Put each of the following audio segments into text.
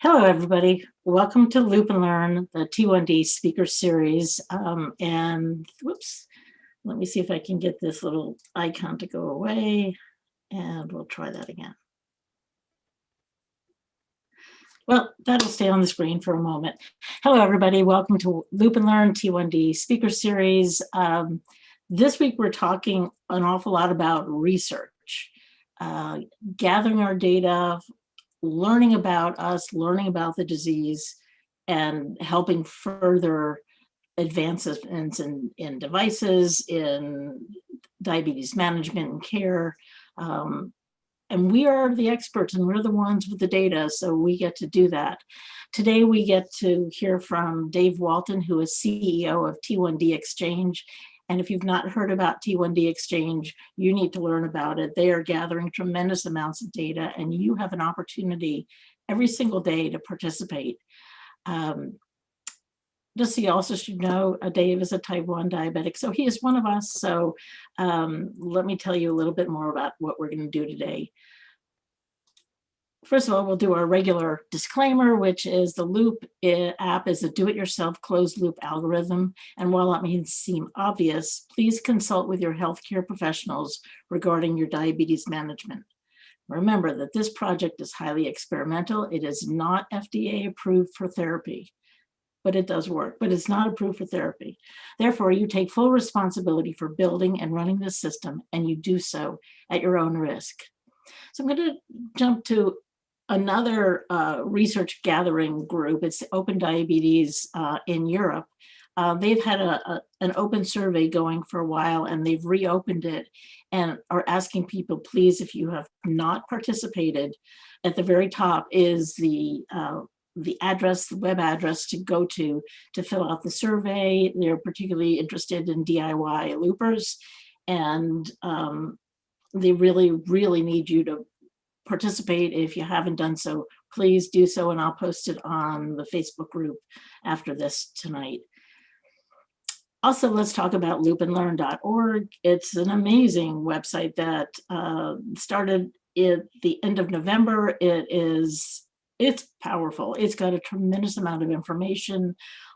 Hello, everybody. Welcome to Loop and Learn, the T1D speaker series. And whoops, let me see if I can get this little icon to go away, and we'll try that again. Well, that'll stay on the screen for a moment. Hello, everybody. Welcome to Loop and Learn T1D speaker series. This week, we're talking an awful lot about research, gathering our data, learning about us, learning about the disease, and helping further advancements in devices, in diabetes management and care. And we are the experts and we're the ones with the data, so we get to do that. Today, we get to hear from Dave Walton, who is CEO of T1D Exchange. And if you've not heard about T1D Exchange, you need to learn about it. They are gathering tremendous amounts of data, and you have an opportunity every single day to participate. Just so you also should know, Dave is a type 1 diabetic, so he is one of us. So let me tell you a little bit more about what we're going to do today. First of all, we'll do our regular disclaimer, which is the Loop app is a do-it-yourself closed-loop algorithm. And while that may seem obvious, please consult with your healthcare professionals regarding your diabetes management. Remember that this project is highly experimental. It is not FDA approved for therapy, but it does work, but it's not approved for therapy. Therefore, you take full responsibility for building and running this system, and you do so at your own risk. So I'm going to jump to another research gathering group. It's Open Diabetes in Europe. They've had an open survey going for a while, and they've reopened it and are asking people, please, if you have not participated, at the very top is the address, the web address to go to fill out the survey. They're particularly interested in DIY loopers, and they really, really need you to participate. If you haven't done so, please do so, and I'll post it on the Facebook group after this tonight. Also, let's talk about loopandlearn.org. It's an amazing website that started at the end of November. It's powerful. It's got a tremendous amount of information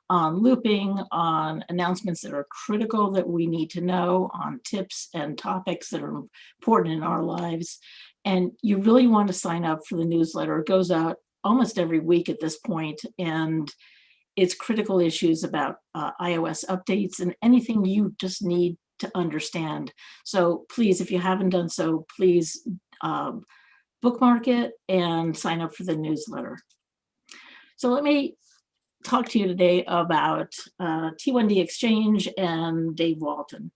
on looping, on announcements that are critical that we need to know, on tips and topics that are important in our lives. And you really want to sign up for the newsletter. It goes out almost every week at this point, and it's critical issues about iOS updates and anything you just need to understand. So please, if you haven't done so, please bookmark it and sign up for the newsletter. So let me talk to you today about T1D Exchange and Dave Walton.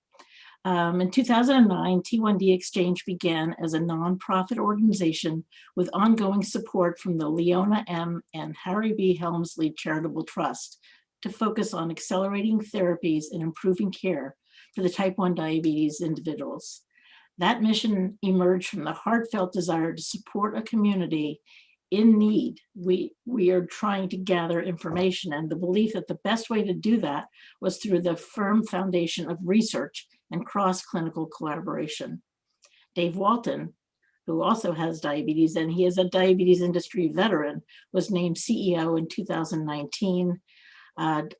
In 2009, T1D Exchange began as a nonprofit organization with ongoing support from the Leona M and Harry B. Helmsley Charitable Trust to focus on accelerating therapies and improving care for the type 1 diabetes individuals. That mission emerged from the heartfelt desire to support a community in need. We are trying to gather information, and the belief that the best way to do that was through the firm foundation of research and cross-clinical collaboration. Dave Walton, who also has diabetes, and he is a diabetes industry veteran, was named CEO in 2019.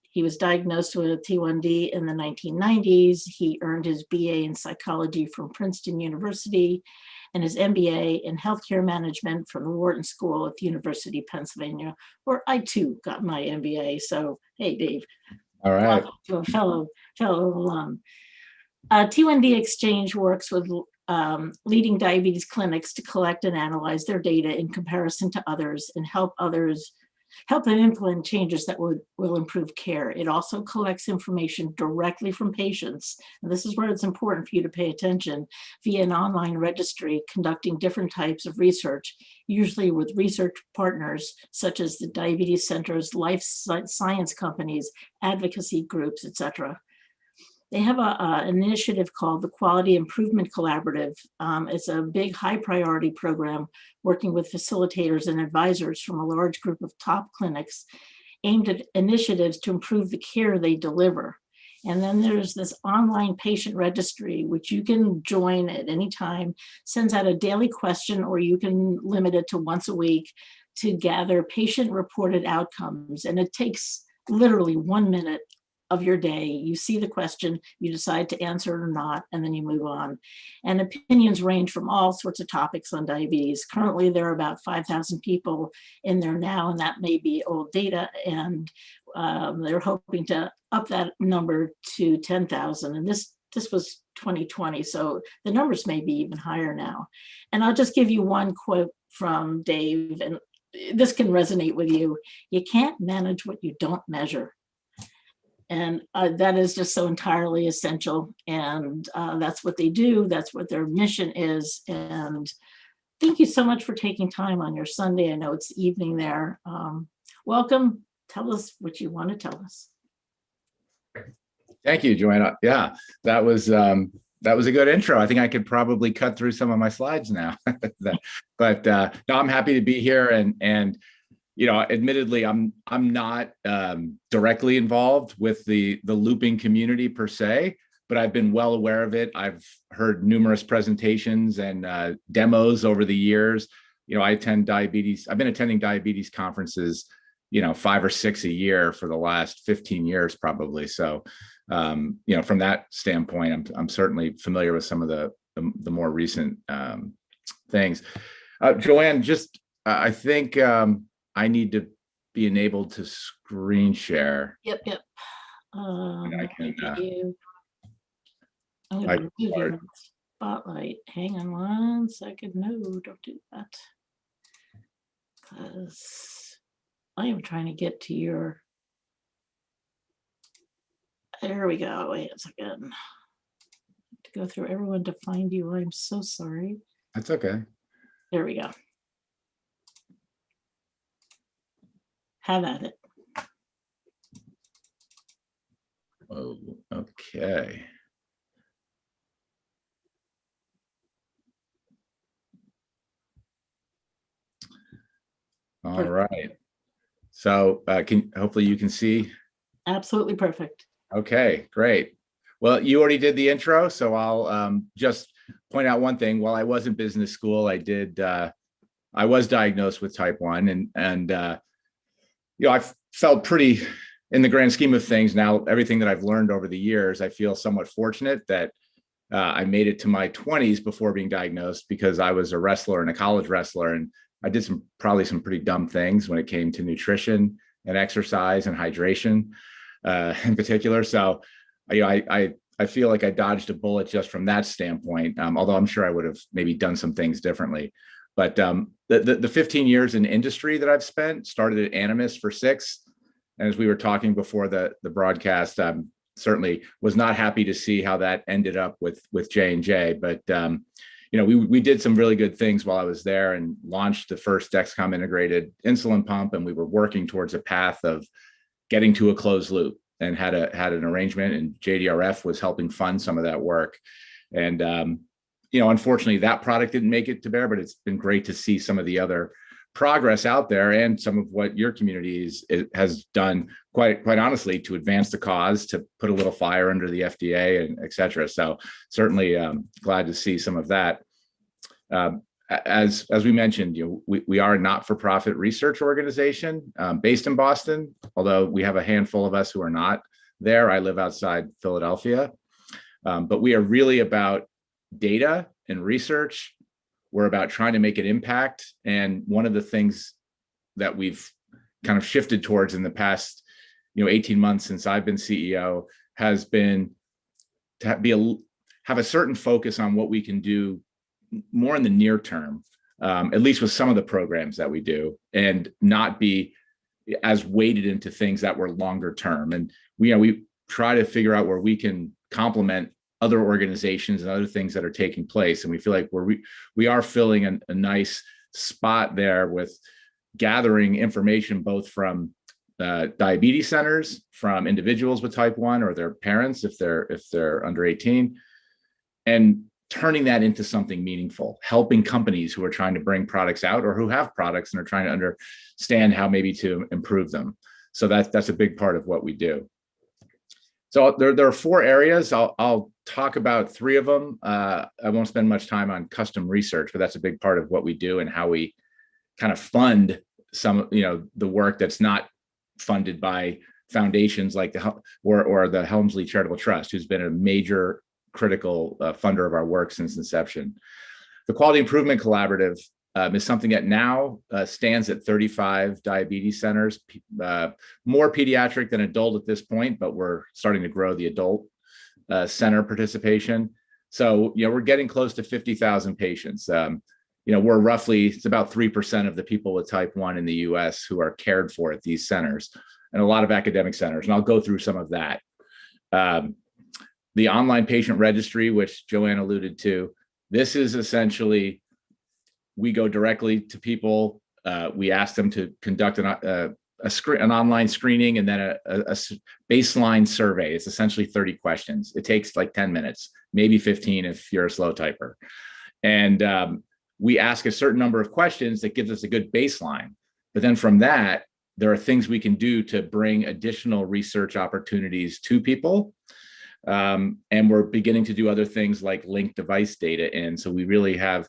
He was diagnosed with T1D in the 1990s. He earned his BA in psychology from Princeton University and his MBA in healthcare management from the Walton School at the University of Pennsylvania, where I too got my MBA. So, hey, Dave. All right. Welcome to a fellow alum. T1D Exchange works with leading diabetes clinics to collect and analyze their data in comparison to others and help them implement changes that will improve care. It also collects information directly from patients, and this is where it's important for you to pay attention, via an online registry conducting different types of research, usually with research partners such as the diabetes centers, life science companies, advocacy groups, etc. They have an initiative called the Quality Improvement Collaborative. It's a big, high priority program working with facilitators and advisors from a large group of top clinics aimed at initiatives to improve the care they deliver. And then there's this online patient registry, which you can join at any time, sends out a daily question, or you can limit it to once a week to gather patient-reported outcomes, and it takes literally 1 minute of your day. You see the question, you decide to answer it or not, and then you move on. And opinions range from all sorts of topics on diabetes. Currently, there are about 5,000 people in there now, and that may be old data, and they're hoping to up that number to 10,000. And this was 2020, so the numbers may be even higher now. And I'll just give you one quote from Dave, and this can resonate with you. You can't manage what you don't measure. And that is just so entirely essential. And that's what they do. That's what their mission is. And thank you so much for taking time on your Sunday. I know it's evening there. Welcome. Tell us what you want to tell us. Thank you, Joanna. Yeah, that was a good intro. I think I could probably cut through some of my slides now. But no, I'm happy to be here. And you know, admittedly, I'm not directly involved with the looping community per se, but I've been well aware of it. I've heard numerous presentations and demos over the years. You know, I've been attending diabetes conferences, you know, 5 or 6 a year for the last 15 years, probably. So, you know, from that standpoint, I'm certainly familiar with some of the more recent things. Joanne, just I think I need to be enabled to screen share. Yep. I can. I'm going to move you in the spotlight. Hang on 1 second. No, don't do that. Because I am trying to get to your. There we go. Wait a second. To go through everyone to find you. I'm so sorry. That's okay. There we go. Have at it. Oh, okay. All right. So hopefully you can see. Absolutely perfect. Okay, great. Well, you already did the intro, so I'll just point out one thing. While I was in business school, I was diagnosed with type 1, and you know, I felt pretty, in the grand scheme of things, now everything that I've learned over the years, I feel somewhat fortunate that I made it to my 20s before being diagnosed, because I was a wrestler and a college wrestler, and I did probably some pretty dumb things when it came to nutrition and exercise and hydration in particular. So, you know, I feel like I dodged a bullet just from that standpoint, although I'm sure I would have maybe done some things differently. But the 15 years in industry that I've spent, started at Animas for 6. And as we were talking before the broadcast, certainly was not happy to see how that ended up with J&J. But, you know, we did some really good things while I was there and launched the first Dexcom integrated insulin pump. And we were working towards a path of getting to a closed loop, and had an arrangement, and JDRF was helping fund some of that work. And, you know, unfortunately, that product didn't make it to bear, but it's been great to see some of the other progress out there, and some of what your community has done, quite honestly, to advance the cause, to put a little fire under the FDA, and et cetera. So certainly glad to see some of that. As we mentioned, you know, we are a not-for-profit research organization based in Boston, although we have a handful of us who are not there. I live outside Philadelphia, but we are really about data and research. We're about trying to make an impact. And one of the things that we've kind of shifted towards in the past, you know, 18 months since I've been CEO, has been to have a certain focus on what we can do more in the near term, at least with some of the programs that we do, and not be as weighted into things that were longer term. And we try to figure out where we can complement other organizations and other things that are taking place. And we feel like we are filling a nice spot there with gathering information, both from diabetes centers, from individuals with type 1 or their parents if they're under 18, and turning that into something meaningful, helping companies who are trying to bring products out, or who have products and are trying to understand how maybe to improve them. So that's a big part of what we do. So there are 4 areas. I'll talk about 3 of them. I won't spend much time on custom research, but that's a big part of what we do and how we kind of fund some, the work that's not funded by foundations like the Helmsley Charitable Trust, who's been a major critical funder of our work since inception. The Quality Improvement Collaborative is something that now stands at 35 diabetes centers, more pediatric than adult at this point, but we're starting to grow the adult center participation. So, we're getting close to 50,000 patients. We're roughly, it's about 3% of the people with type 1 in the US who are cared for at these centers, and a lot of academic centers. And I'll go through some of that. The online patient registry, which Joanne alluded to, this is essentially, we go directly to people. We ask them to conduct an online screening and then a baseline survey. It's essentially 30 questions. It takes like 10 minutes, maybe 15 if you're a slow typer. And we ask a certain number of questions that gives us a good baseline. But then from that, there are things we can do to bring additional research opportunities to people. And we're beginning to do other things like link device data in. So we really have,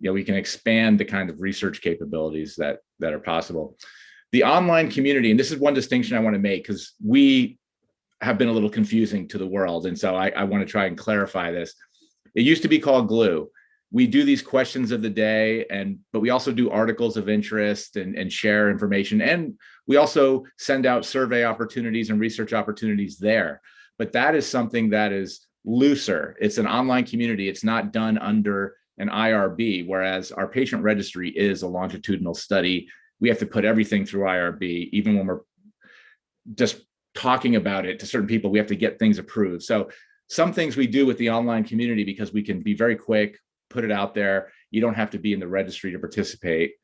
we can expand the kind of research capabilities that are possible. The online community, and this is one distinction I want to make because we have been a little confusing to the world. And so I want to try and clarify this. It used to be called Glue. We do these questions of the day, but we also do articles of interest and share information. And we also send out survey opportunities and research opportunities there. But that is something that is looser. It's an online community. It's not done under an IRB, whereas our patient registry is a longitudinal study. We have to put everything through IRB, even when we're just talking about it to certain people, we have to get things approved. So some things we do with the online community because we can be very quick, put it out there. You don't have to be in the registry to participate.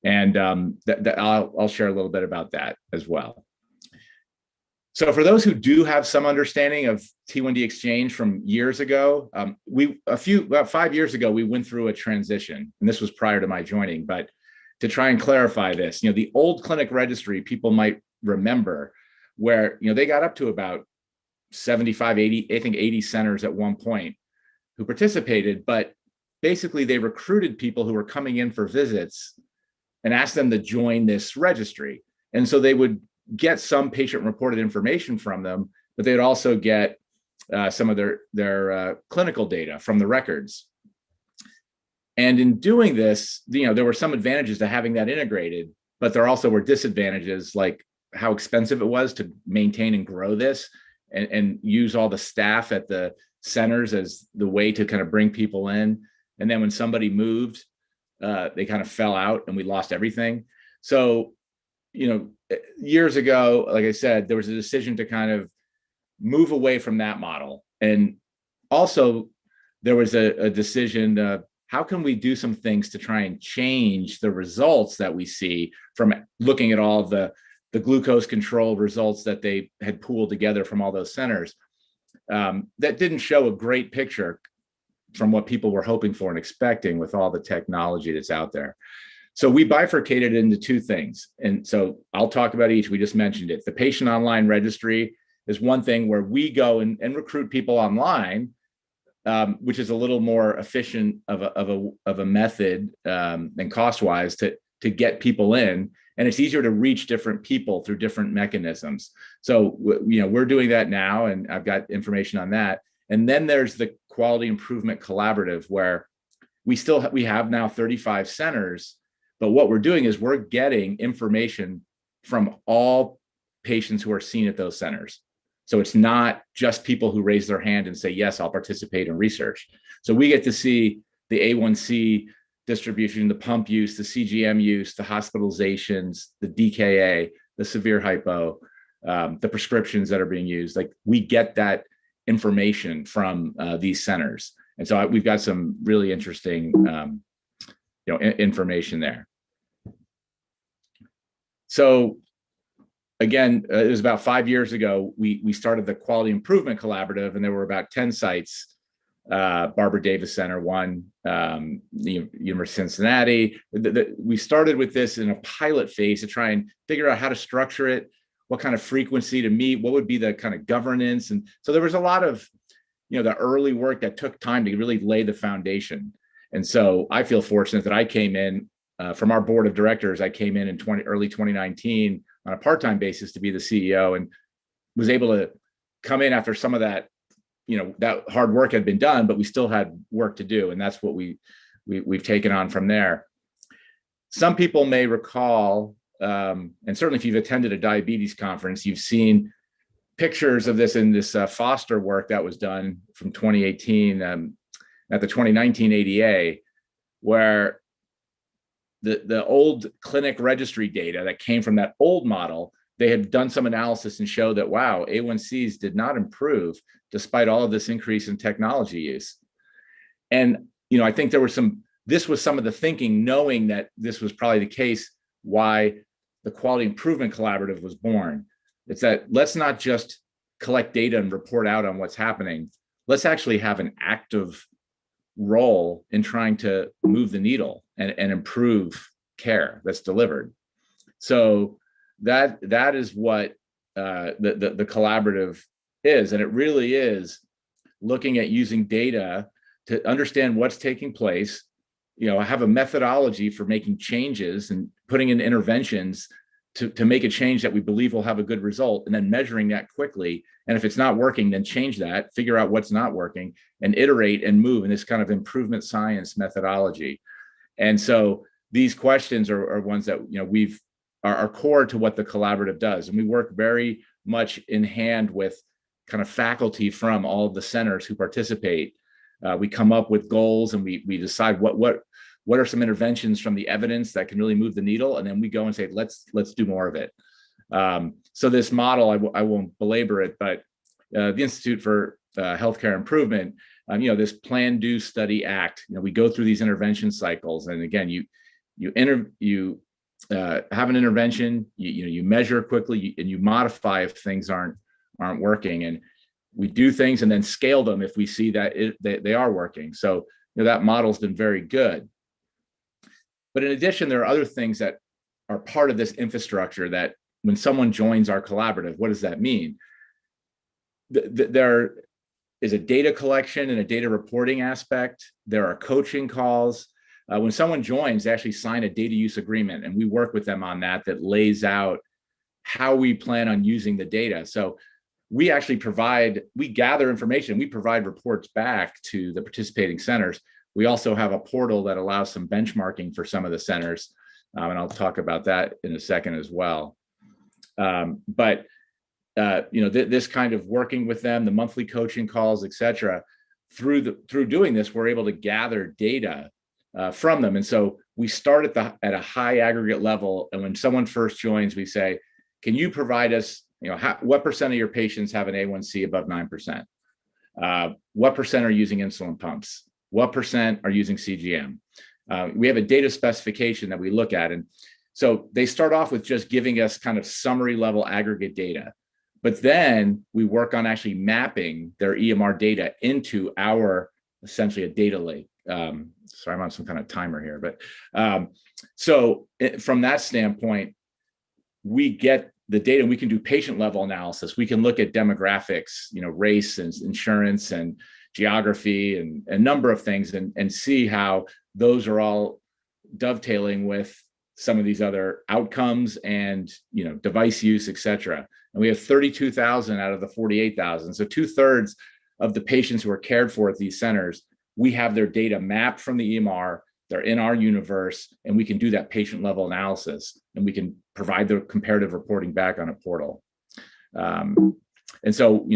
And I'll share a little bit about that as well. So for those who do have some understanding of T1D Exchange from years ago, about 5 years ago, we went through a transition, and this was prior to my joining, but to try and clarify this, the old clinic registry, people might remember where, they got up to about 75, 80, I think 80 centers at one point who participated, but basically they recruited people who were coming in for visits and asked them to join this registry. And so they would get some patient reported information from them, but they'd also get some of their clinical data from the records. And in doing this, there were some advantages to having that integrated, but there also were disadvantages, like how expensive it was to maintain and grow this and use all the staff at the centers as the way to kind of bring people in. And then when somebody moved, they kind of fell out and we lost everything. So, years ago, like I said, there was a decision to kind of move away from that model. And also there was a decision, how can we do some things to try and change the results that we see from looking at all the glucose control results that they had pooled together from all those centers that didn't show a great picture from what people were hoping for and expecting with all the technology that's out there. So we bifurcated it into two things. And so I'll talk about each. We just mentioned it. The patient online registry is one thing where we go and recruit people online, which is a little more efficient of a method and cost-wise to get people in. And it's easier to reach different people through different mechanisms. So, we're doing that now, and I've got information on that. And then there's the Quality Improvement Collaborative, where we have now 35 centers, but what we're doing is we're getting information from all patients who are seen at those centers. So it's not just people who raise their hand and say, yes, I'll participate in research. So we get to see the A1C distribution, the pump use, the CGM use, the hospitalizations, the DKA, the severe hypo, the prescriptions that are being used. Like, we get that information from these centers. And so we've got some really interesting information there. So again, it was about 5 years ago, we started the Quality Improvement Collaborative, and there were about 10 sites, Barbara Davis Center, one, the University of Cincinnati. We started with this in a pilot phase to try and figure out how to structure it, what kind of frequency to meet, what would be the kind of governance. And so there was a lot of, the early work that took time to really lay the foundation. And so I feel fortunate that I came in from our board of directors, I came in early 2019 on a part-time basis to be the CEO, and was able to come in after some of that, that hard work had been done, but we still had work to do. And that's what we've taken on from there. Some people may recall, and certainly if you've attended a diabetes conference, you've seen pictures of this in this Foster work that was done from 2018 at the 2019 ADA, where the old clinic registry data that came from that old model, they had done some analysis and showed that, wow, A1Cs did not improve despite all of this increase in technology use. And, I think this was some of the thinking, knowing that this was probably the case, why the Quality Improvement Collaborative was born. It's that let's not just collect data and report out on what's happening. Let's actually have an active role in trying to move the needle and improve care that's delivered. So that is what the collaborative is. And it really is looking at using data to understand what's taking place, have a methodology for making changes and putting in interventions to make a change that we believe will have a good result, and then measuring that quickly. And if it's not working, then change that, figure out what's not working, and iterate and move in this kind of improvement science methodology. And so these questions are ones that are core to what the collaborative does. And we work very much in hand with kind of faculty from all of the centers who participate. We come up with goals, and we decide what are some interventions from the evidence that can really move the needle, and then we go and say, let's do more of it. So this model, I won't belabor it, but the Institute for Healthcare Improvement, this plan, do, study, act. We go through these intervention cycles, and again, you have an intervention, you measure quickly, and you modify if things aren't working, and we do things and then scale them if we see that they are working. So that model's been very good. But in addition, there are other things that are part of this infrastructure that when someone joins our collaborative, what does that mean? There is a data collection and a data reporting aspect. There are coaching calls. When someone joins, they actually sign a data use agreement, and we work with them on that lays out how we plan on using the data. So we gather information, we provide reports back to the participating centers. We also have a portal that allows some benchmarking for some of the centers, and I'll talk about that in a second as well. This kind of working with them, the monthly coaching calls, et cetera, through doing this, we're able to gather data from them. And so we start at a high aggregate level, and when someone first joins, we say, can you provide us, what percent of your patients have an A1C above 9%? What percent are using insulin pumps? What percent are using CGM? We have a data specification that we look at. And so they start off with just giving us kind of summary level aggregate data. But then we work on actually mapping their EMR data into our, essentially a data lake. Sorry, I'm on some kind of timer here. But from that standpoint, we get the data, we can do patient level analysis. We can look at demographics, race and insurance and geography and a number of things, and see how those are all dovetailing with some of these other outcomes and device use, et cetera. And we have 32,000 out of the 48,000. So 2/3 of the patients who are cared for at these centers, we have their data mapped from the EMR. They're in our universe, and we can do that patient level analysis, and we can provide the comparative reporting back on a portal. And so,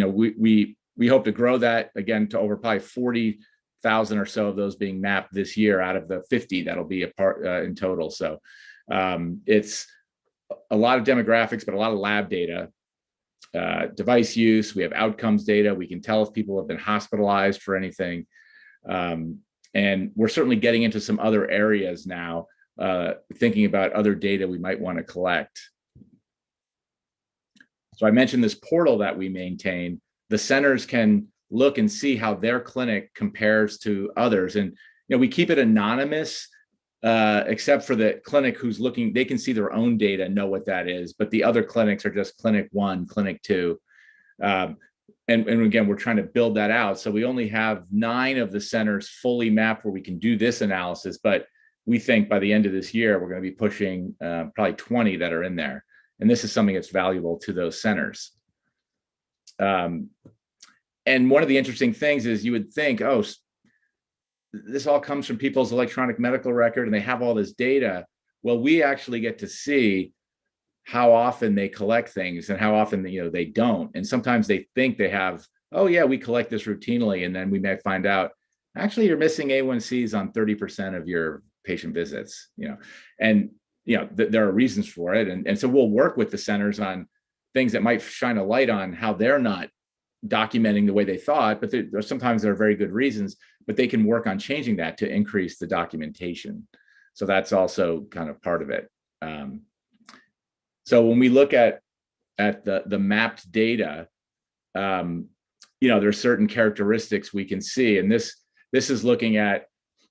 we hope to grow that again to over probably 40,000 or so of those being mapped this year out of the 50 that'll be a part in total. So it's a lot of demographics, but a lot of lab data, device use. We have outcomes data. We can tell if people have been hospitalized for anything. And we're certainly getting into some other areas now, thinking about other data we might want to collect. So I mentioned this portal that we maintain. The centers can look and see how their clinic compares to others. And we keep it anonymous, except for the clinic who's looking. They can see their own data, know what that is, but the other clinics are just clinic 1, clinic 2. And again, we're trying to build that out. So we only have 9 of the centers fully mapped where we can do this analysis, but we think by the end of this year, we're going to be pushing probably 20 that are in there. And this is something that's valuable to those centers. And one of the interesting things is you would think, oh, this all comes from people's electronic medical record and they have all this data. Well, we actually get to see how often they collect things and how often they don't. And sometimes they think they have, oh yeah, we collect this routinely. And then we may find out, actually you're missing A1Cs on 30% of your patient visits, and there are reasons for it. And so we'll work with the centers on things that might shine a light on how they're not documenting the way they thought, but sometimes there are very good reasons, but they can work on changing that to increase the documentation. So that's also kind of part of it. So when we look at the mapped data, there's certain characteristics we can see, and this is looking at,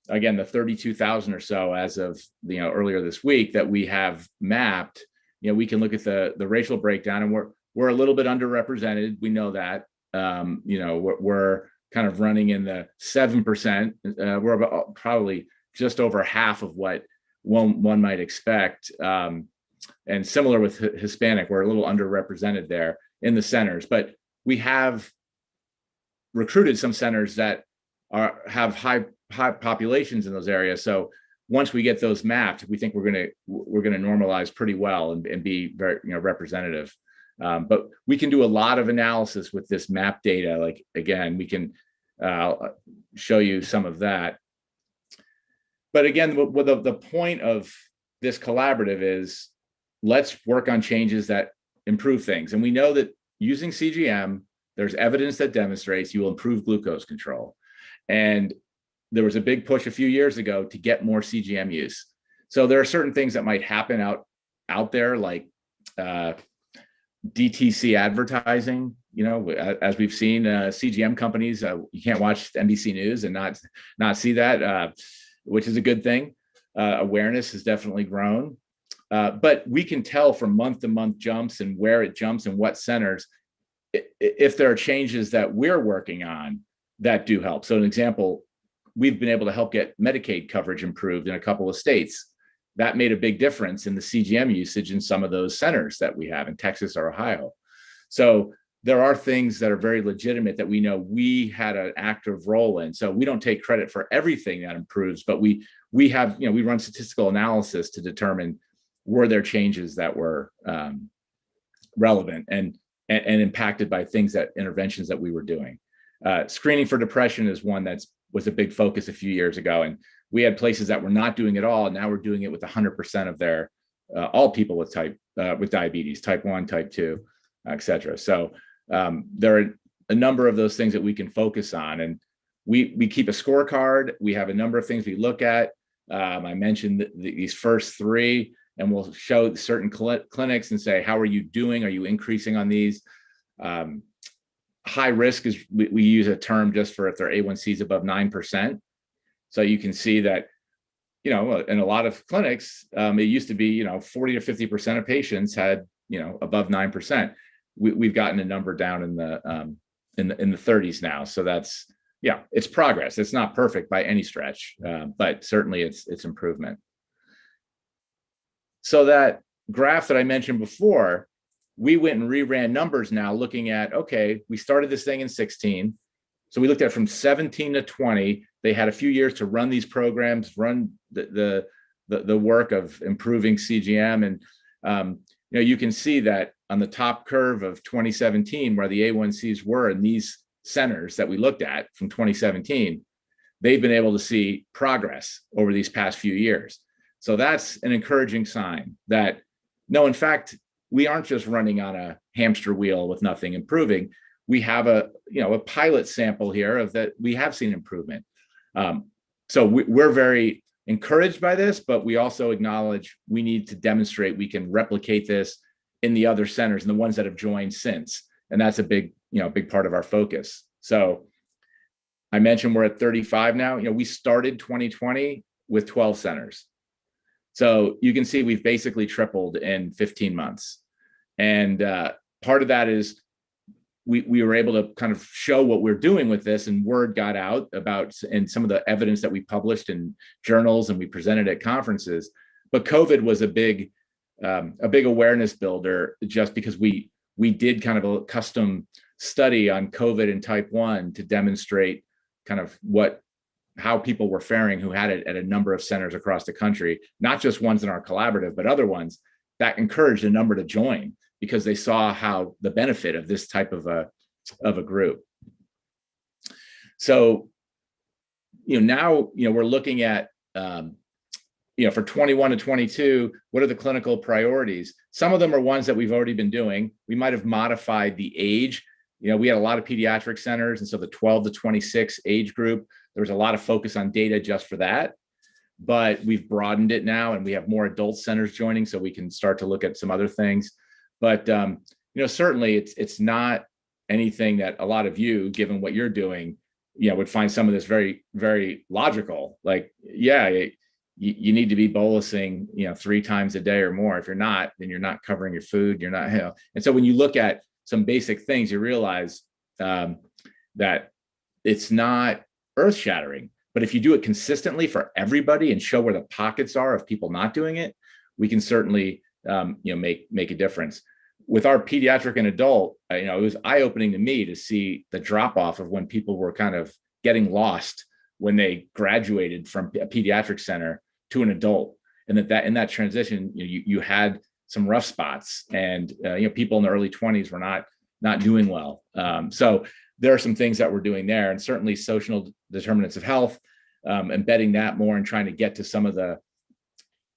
again, the 32,000 or so as of earlier this week that we have mapped. We can look at the racial breakdown, and we're a little bit underrepresented. We know that. We're kind of running in the 7%. We're about probably just over half of what one might expect. And similar with Hispanic, we're a little underrepresented there in the centers, but we have recruited some centers that have high populations in those areas. So once we get those mapped, we think we're going to normalize pretty well and be very representative. But we can do a lot of analysis with this map data. Like, again, we can show you some of that. But again, the point of this collaborative is, let's work on changes that improve things. And we know that using CGM, there's evidence that demonstrates you will improve glucose control. And there was a big push a few years ago to get more CGM use. So there are certain things that might happen out there, like DTC advertising. As we've seen, CGM companies, you can't watch NBC News and not see that, which is a good thing. Awareness has definitely grown. But we can tell from month to month jumps and where it jumps and what centers, if there are changes that we're working on that do help. So an example, we've been able to help get Medicaid coverage improved in a couple of states. That made a big difference in the CGM usage in some of those centers that we have in Texas or Ohio. So there are things that are very legitimate that we know we had an active role in. So we don't take credit for everything that improves, but we have, we run statistical analysis to determine were there changes that were relevant and impacted by interventions that we were doing. Screening for depression is one was a big focus a few years ago, and we had places that were not doing it all. And now we're doing it with 100% of their all people with diabetes, type 1, type 2, et cetera. So there are a number of those things that we can focus on, and we keep a scorecard. We have a number of things we look at. I mentioned these first three, and we'll show certain clinics and say, how are you doing? Are you increasing on these? High risk is, we use a term just for if their A1C is above 9%. So you can see that, in a lot of clinics, it used to be, 40 to 50% of patients had, above 9%. We've gotten a number down in the 30s now. So that's, it's progress. It's not perfect by any stretch, but certainly it's improvement. So that graph that I mentioned before, we went and reran numbers now looking at, okay, we started this thing in 16. So we looked at from 17 to 20. They had a few years to run these programs, run the work of improving CGM. And, you can see that on the top curve of 2017, where the A1Cs were in these centers that we looked at from 2017, they've been able to see progress over these past few years. So that's an encouraging sign that, no, in fact, we aren't just running on a hamster wheel with nothing improving. We have a pilot sample here of that we have seen improvement. So we're very encouraged by this, but we also acknowledge we need to demonstrate we can replicate this in the other centers and the ones that have joined since. And that's a big part of our focus. So I mentioned we're at 35 now. We started 2020 with 12 centers. So you can see we've basically tripled in 15 months. And part of that is we were able to kind of show what we're doing with this, and word got out about, and some of the evidence that we published in journals and we presented at conferences. But COVID was a big awareness builder, just because we did kind of a custom study on COVID and type 1 to demonstrate kind of how people were faring who had it at a number of centers across the country, not just ones in our collaborative, but other ones that encouraged a number to join because they saw how the benefit of this type of a group. So, now, we're looking at, for 21 to 22, what are the clinical priorities? Some of them are ones that we've already been doing. We might have modified the age. We had a lot of pediatric centers, and so the 12 to 26 age group, there was a lot of focus on data just for that. But we've broadened it now, and we have more adult centers joining, so we can start to look at some other things. But certainly it's not anything that a lot of you, given what you're doing, would find some of this very, very logical. Like, yeah, you need to be bolusing, 3 times a day or more. If you're not, then you're not covering your food. You're not, And so when you look at some basic things, you realize that it's not earth-shattering. But if you do it consistently for everybody and show where the pockets are of people not doing it, we can certainly make a difference. With our pediatric and adult, it was eye-opening to me to see the drop-off of when people were kind of getting lost when they graduated from a pediatric center to an adult, and that in that transition, you had some rough spots, and people in the early 20s were not doing well. So there are some things that we're doing there, and certainly social determinants of health, embedding that more and trying to get to some of the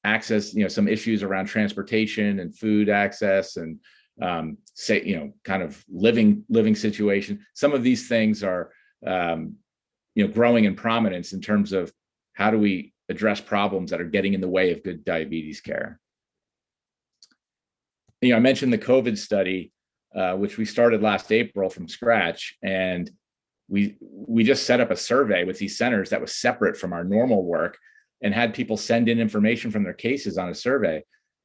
access, some issues around transportation and food access and kind of living situation. Some of these things are growing in prominence in terms of how do we address problems that are getting in the way of good diabetes care. I mentioned the COVID study, which we started last April from scratch, and we just set up a survey with these centers that was separate from our normal work, and had people send in information from their cases on a survey.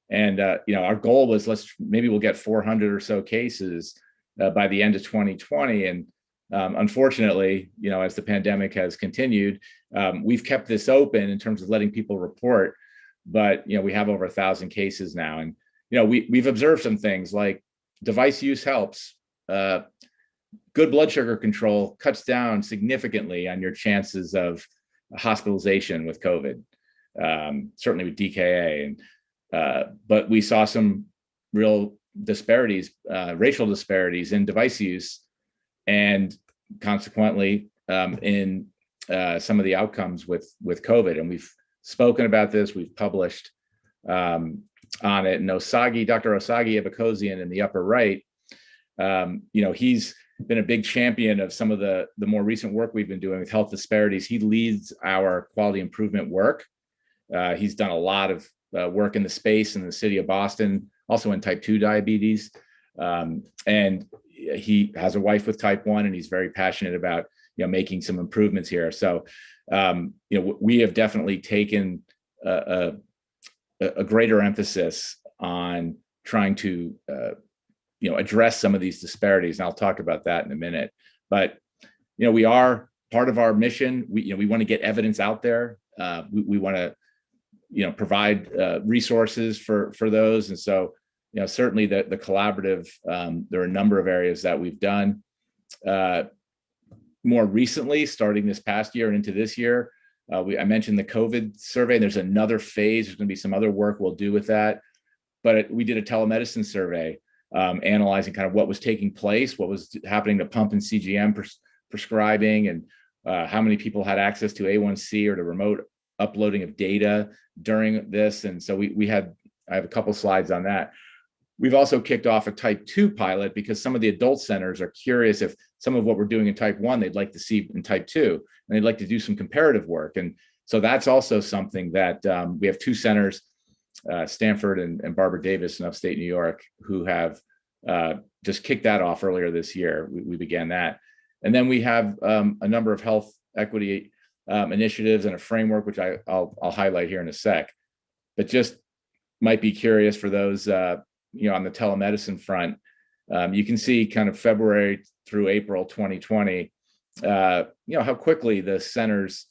And our goal was maybe we'll get 400 or so cases by the end of 2020. And unfortunately, as the pandemic has continued, we've kept this open in terms of letting people report. But we have over 1,000 cases now, and we've observed some things like device use helps. Good blood sugar control cuts down significantly on your chances of hospitalization with COVID, certainly with DKA. But we saw some real disparities, racial disparities in device use, and consequently in some of the outcomes with COVID. And we've spoken about this, we've published on it. And Dr. Osagie Ebikosian in the upper right, he's been a big champion of some of the more recent work we've been doing with health disparities. He leads our quality improvement work. He's done a lot of work in the space in the city of Boston, also in type 2 diabetes. And he has a wife with type 1, and he's very passionate about making some improvements here. So we have definitely taken a greater emphasis on trying to address some of these disparities, and I'll talk about that in a minute. But we are part of our mission. We want to get evidence out there. We want to provide resources for those, and so certainly the collaborative. There are a number of areas that we've done. More recently, starting this past year and into this year, I mentioned the COVID survey. There's another phase. There's going to be some other work we'll do with that. But we did a telemedicine survey, analyzing kind of what was taking place, what was happening to pump and CGM prescribing, and how many people had access to A1C or to remote uploading of data during this. And so I have a couple slides on that. We've also kicked off a type 2 pilot because some of the adult centers are curious if some of what we're doing in type 1, they'd like to see in type 2, and they'd like to do some comparative work. And so that's also something that we have 2 centers, Stanford and Barbara Davis in upstate New York, who have just kicked that off earlier this year. We began that. And then we have a number of health equity initiatives and a framework, which I'll highlight here in a sec. But just might be curious for those on the telemedicine front. You can see kind of February through April 2020, how quickly the centers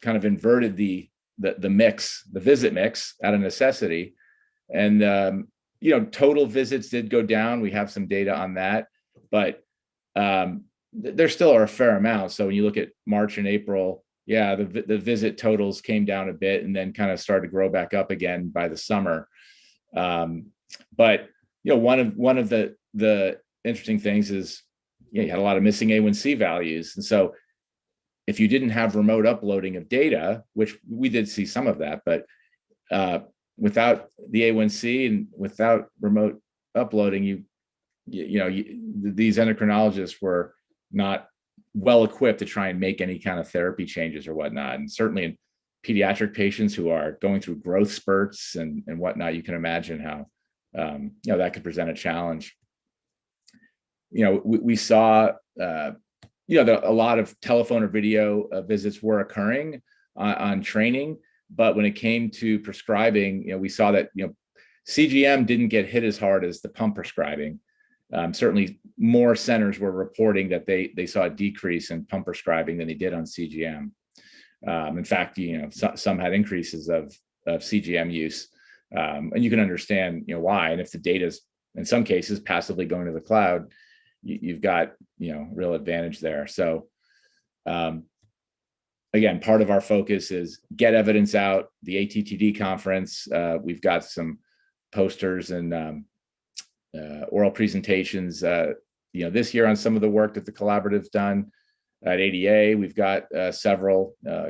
kind of inverted the mix, the visit mix out of necessity. And, total visits did go down. We have some data on that, but there still are a fair amount. So when you look at March and April, the visit totals came down a bit and then kind of started to grow back up again by the summer. But one of the interesting things is you had a lot of missing A1C values. And so if you didn't have remote uploading of data, which we did see some of that, but without the A1C and without remote uploading, these endocrinologists were not well equipped to try and make any kind of therapy changes or whatnot. And certainly in pediatric patients who are going through growth spurts and whatnot, you can imagine how that could present a challenge. We saw a lot of telephone or video visits were occurring on training, but when it came to prescribing, we saw that CGM didn't get hit as hard as the pump prescribing. Certainly more centers were reporting that they saw a decrease in pump prescribing than they did on CGM. In fact, some had increases of CGM use, and you can understand why. And if the data is in some cases passively going to the cloud, you've got real advantage there. So again, part of our focus is get evidence out. The ATTD conference, we've got some posters and oral presentations this year on some of the work that the collaborative's done. At ADA, we've got a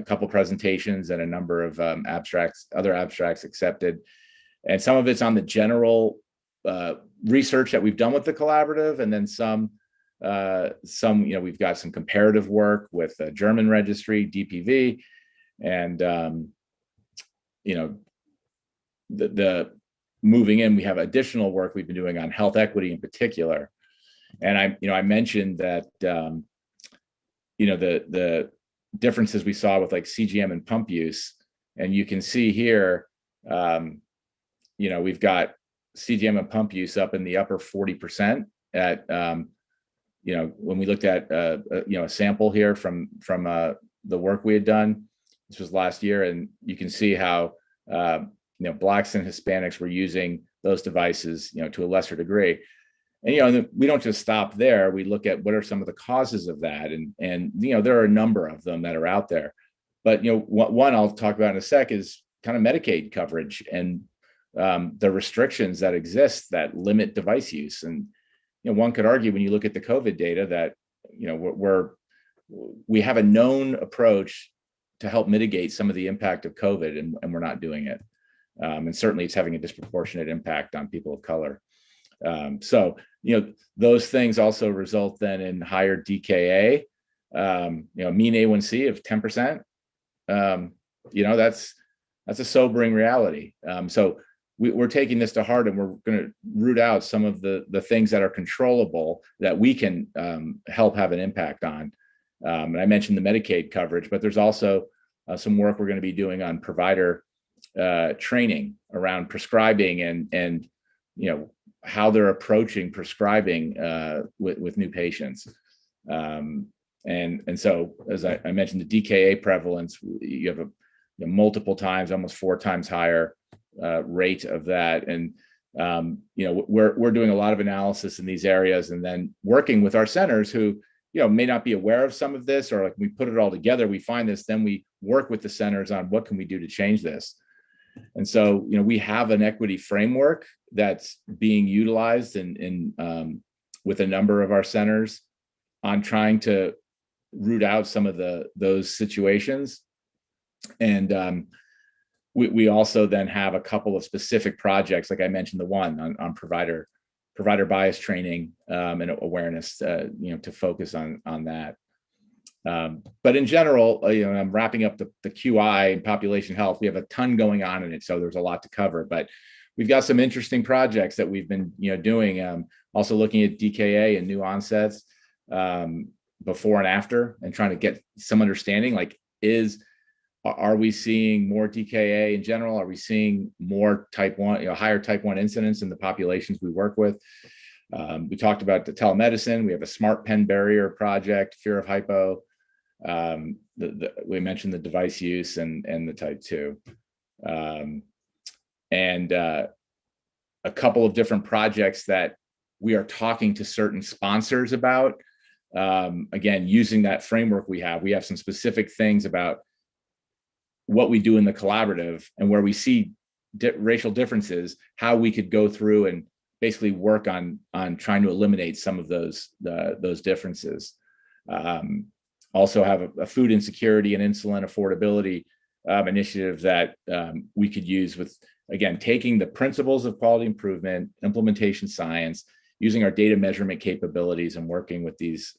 couple presentations and a number of other abstracts accepted. And some of it's on the general research that we've done with the collaborative, and then some we've got some comparative work with the German registry, DPV, and the moving in, we have additional work we've been doing on health equity in particular. And I mentioned that the differences we saw with like CGM and pump use, and you can see here, we've got CGM and pump use up in the upper 40% at, when we looked at, a sample here from the work we had done. This was last year, and you can see how, Blacks and Hispanics were using those devices, to a lesser degree. And, we don't just stop there. We look at what are some of the causes of that. And there are a number of them that are out there. But, one I'll talk about in a sec is kind of Medicaid coverage and the restrictions that exist that limit device use. And, one could argue when you look at the COVID data that, we have a known approach to help mitigate some of the impact of COVID, and we're not doing it. And certainly it's having a disproportionate impact on people of color. So, those things also result then in higher DKA, mean A1C of 10%. That's a sobering reality. So we're taking this to heart, and we're going to root out some of the things that are controllable that we can help have an impact on. And I mentioned the Medicaid coverage, but there's also some work we're going to be doing on provider training around prescribing and how they're approaching prescribing with new patients. And so, as I mentioned, the DKA prevalence, you have a multiple times, almost 4 times higher rate of that. And we're doing a lot of analysis in these areas, and then working with our centers who may not be aware of some of this, or like we put it all together, we find this, then we work with the centers on what can we do to change this. And so, we have an equity framework that's being utilized in with a number of our centers on trying to root out some of those situations. And we also then have a couple of specific projects, like I mentioned, the one on provider bias training and awareness, to focus on that. But in general, I'm wrapping up the QI and population health. We have a ton going on in it, so there's a lot to cover. But we've got some interesting projects that we've been doing. Also looking at DKA and new onsets before and after, and trying to get some understanding. Like, are we seeing more DKA in general? Are we seeing more type 1, higher type 1 incidence in the populations we work with? We talked about the telemedicine. We have a smart pen barrier project, fear of hypo. We mentioned the device use and the type 2. And a couple of different projects that we are talking to certain sponsors about. Again, using that framework we have some specific things about what we do in the collaborative and where we see racial differences, how we could go through and basically work on trying to eliminate some of those differences. Also have a food insecurity and insulin affordability initiative that we could use with, again, taking the principles of quality improvement, implementation science, using our data measurement capabilities and working with these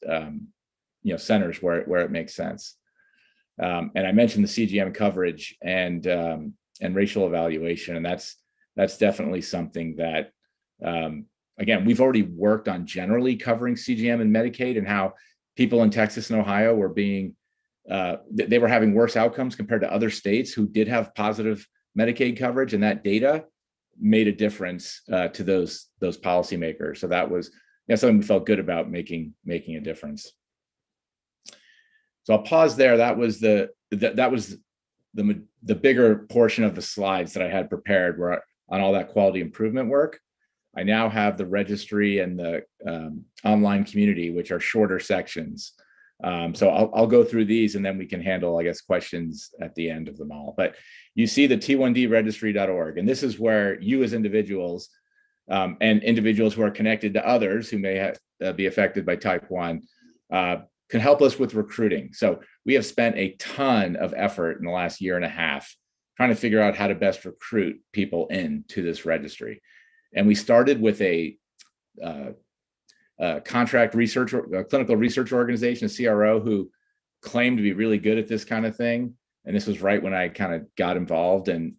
centers where it makes sense. And I mentioned the CGM coverage and racial evaluation, and that's definitely something that, again, we've already worked on generally covering CGM and Medicaid, and how people in Texas and Ohio were they were having worse outcomes compared to other states who did have positive Medicaid coverage, and that data made a difference to those policymakers. So that was something we felt good about making a difference. So I'll pause there. That was the bigger portion of the slides that I had prepared were on all that quality improvement work. I now have the registry and the online community, which are shorter sections. So I'll go through these, and then we can handle, I guess, questions at the end of them all. But you see the T1Dregistry.org, and this is where you as individuals and individuals who are connected to others who may be affected by type 1 can help us with recruiting. So we have spent a ton of effort in the last year and a half trying to figure out how to best recruit people into this registry. And we started with a contract research, a clinical research organization, a CRO, who claimed to be really good at this kind of thing. And this was right when I kind of got involved, and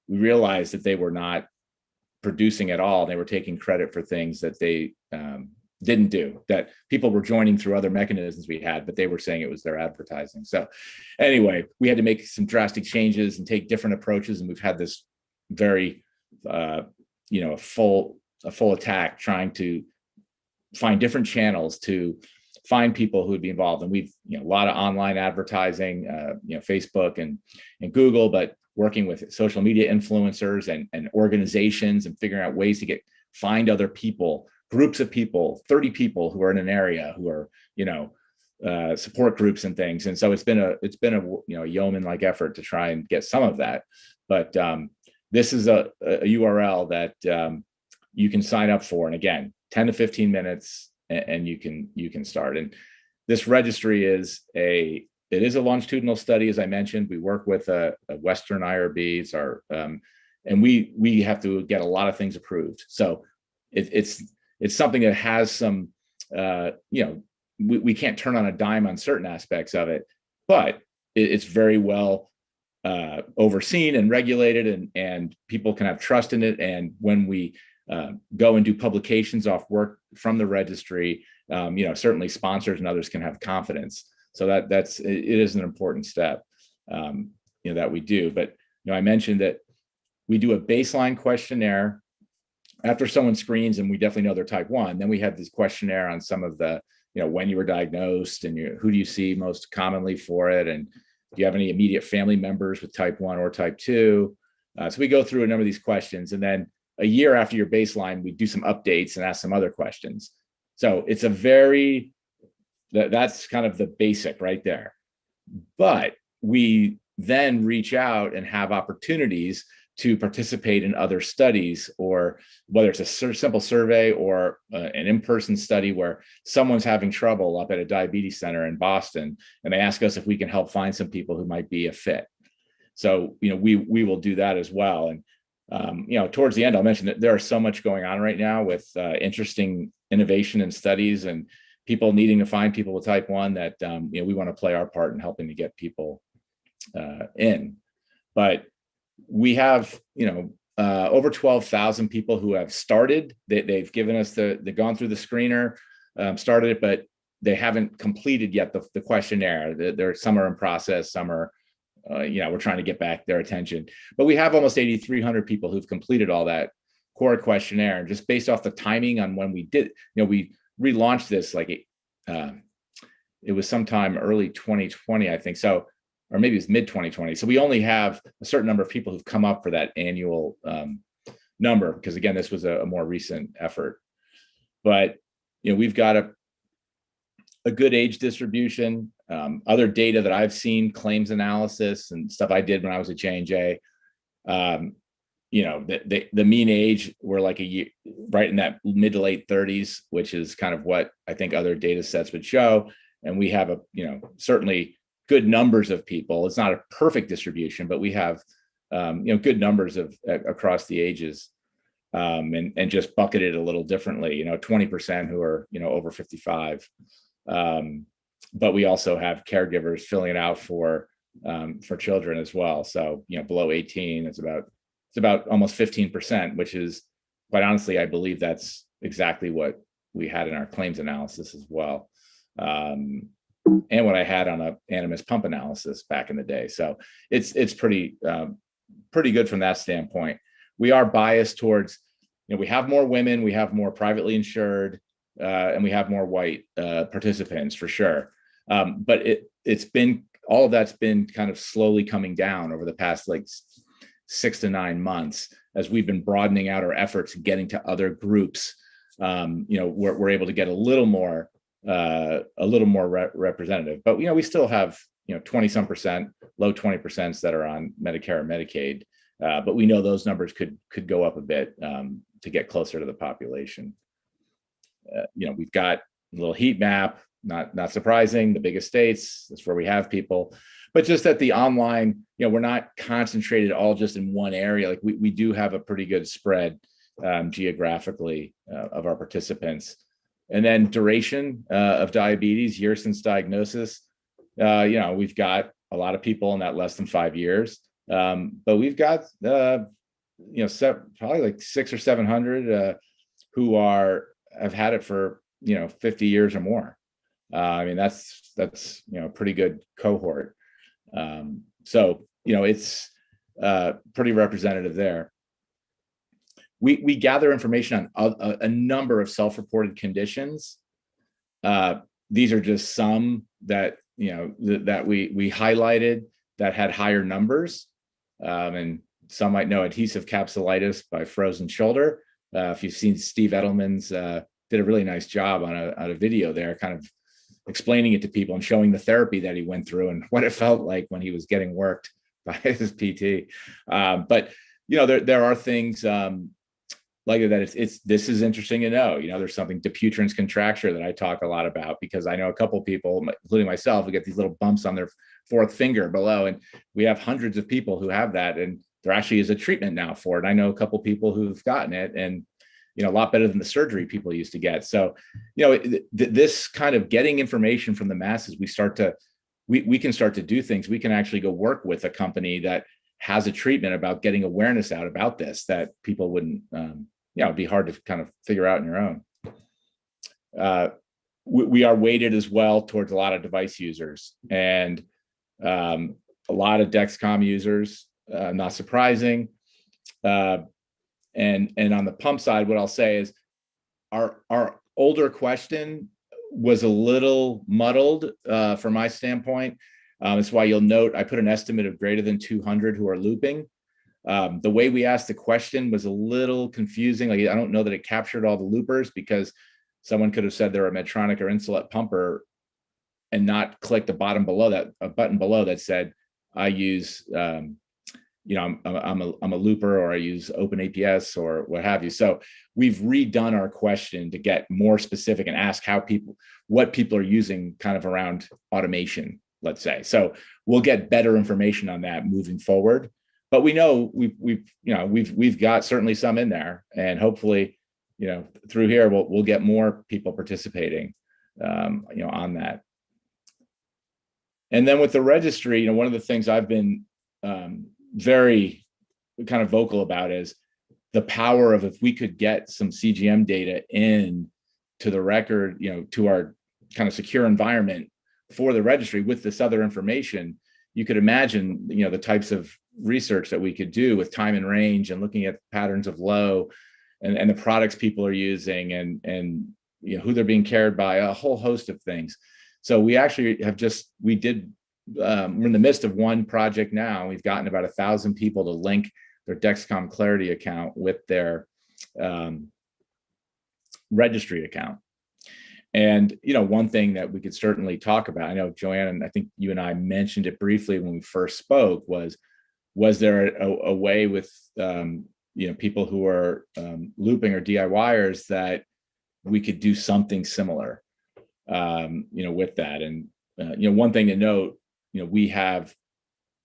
we realized that they were not producing at all. They were taking credit for things that they didn't do, that people were joining through other mechanisms we had, but they were saying it was their advertising. So anyway, we had to make some drastic changes and take different approaches. And we've had this very, a full attack trying to find different channels to find people who would be involved. And we've, a lot of online advertising, Facebook and Google, but working with social media influencers and organizations and figuring out ways to find other people, groups of people, 30 people who are in an area who are, support groups and things. And so it's been a yeoman-like effort to try and get some of that. But this is a URL that you can sign up for. And again, 10 to 15 minutes and you can start. And this registry is a longitudinal study. As I mentioned, we work with a Western IRB, and we have to get a lot of things approved. So it's something that has some, we can't turn on a dime on certain aspects of it, but it's very well overseen and regulated, and people can have trust in it. And when we go and do publications off work from the registry, certainly sponsors and others can have confidence. So it is an important step, that we do. But I mentioned that we do a baseline questionnaire after someone screens, and we definitely know they're type 1. Then we have this questionnaire on some of the, when you were diagnosed, and who do you see most commonly for it, and do you have any immediate family members with type 1 or type 2? So we go through a number of these questions, and then a year after your baseline, we do some updates and ask some other questions. So it's that's kind of the basic right there. But we then reach out and have opportunities to participate in other studies, or whether it's a simple survey or an in-person study where someone's having trouble up at a diabetes center in Boston, and they ask us if we can help find some people who might be a fit. So, we will do that as well. And towards the end, I'll mention that there is so much going on right now with interesting innovation and studies and people needing to find people with type 1 that, we want to play our part in helping to get people in. But we have, over 12,000 people who have started. They've given us they've gone through the screener, started it, but they haven't completed yet the questionnaire. Some are in process, some are, we're trying to get back their attention. But we have almost 8,300 people who've completed all that core questionnaire. And just based off the timing on when we did, we relaunched this like it was sometime early 2020, I think. So, or maybe it was mid 2020. So we only have a certain number of people who've come up for that annual number, because again, this was a more recent effort. But we've got a good age distribution. Other data that I've seen, claims analysis and stuff I did when I was at J&J, the mean age, we're like a year, right in that mid to late 30s, which is kind of what I think other data sets would show. And we have certainly good numbers of people. It's not a perfect distribution, but we have good numbers of across the ages, and just bucketed a little differently. 20% who are over 55. But we also have caregivers filling it out for children as well. So below 18, it's about almost 15%, which is, quite honestly, I believe that's exactly what we had in our claims analysis as well, and what I had on a animus pump analysis back in the day. So it's pretty good from that standpoint. We are biased towards, we have more women, we have more privately insured, and we have more white participants for sure. But it's been, all of that's been kind of slowly coming down over the past like 6 to 9 months, as we've been broadening out our efforts and getting to other groups. We're able to get a little more representative, but we still have 20-some%, low 20% that are on Medicare and Medicaid. But we know those numbers could go up a bit to get closer to the population. We've got a little heat map, not surprising, the biggest states, that's where we have people. But just at the online, we're not concentrated all just in one area. Like we do have a pretty good spread geographically of our participants. And then duration of diabetes, years since diagnosis. We've got a lot of people in that less than 5 years, but we've got probably like 600 or 700 who have had it for 50 years or more. That's a pretty good cohort. So it's pretty representative there. We gather information on a number of self-reported conditions. These are just some that that we highlighted that had higher numbers, and some might know adhesive capsulitis by frozen shoulder. If you've seen Steve Edelman's, did a really nice job on a video there, kind of explaining it to people and showing the therapy that he went through and what it felt like when he was getting worked by his PT. But there are things like that. This is interesting to know. There's something to Putrence Contracture that I talk a lot about, because I know a couple of people, including myself, who get these little bumps on their fourth finger below, and we have hundreds of people who have that, and there actually is a treatment now for it. I know a couple of people who've gotten it, and a lot better than the surgery people used to get. So, this kind of getting information from the masses, we can start to do things. We can actually go work with a company that has a treatment about getting awareness out about this, that people wouldn't, it'd be hard to kind of figure out on your own. We are weighted as well towards a lot of device users, and a lot of Dexcom users, not surprising. And on the pump side, what I'll say is our older question was a little muddled from my standpoint. That's why you'll note I put an estimate of greater than 200 who are looping. The way we asked the question was a little confusing. Like, I don't know that it captured all the loopers, because someone could have said they're a Medtronic or Insulet pumper and not clicked a button below that said, I use, I'm a looper, or I use Open APS or what have you. So we've redone our question to get more specific and ask what people are using kind of around automation, let's say. So we'll get better information on that moving forward. But we know we've got certainly some in there, and hopefully, through here we'll get more people participating, on that. And then with the registry, one of the things I've been very kind of vocal about is the power of, if we could get some CGM data in to the record, to our kind of secure environment for the registry with this other information, you could imagine, the types of research that we could do with time and range and looking at patterns of low, and the products people are using, and who they're being cared by, a whole host of things. So we actually have we're in the midst of one project now. We've gotten about 1,000 people to link their Dexcom Clarity account with their registry account. And, one thing that we could certainly talk about, I know Joanne, and I think you and I mentioned it briefly when we first spoke, was there a way with, people who are looping or DIYers that we could do something similar, with that. And, one thing to note, we have,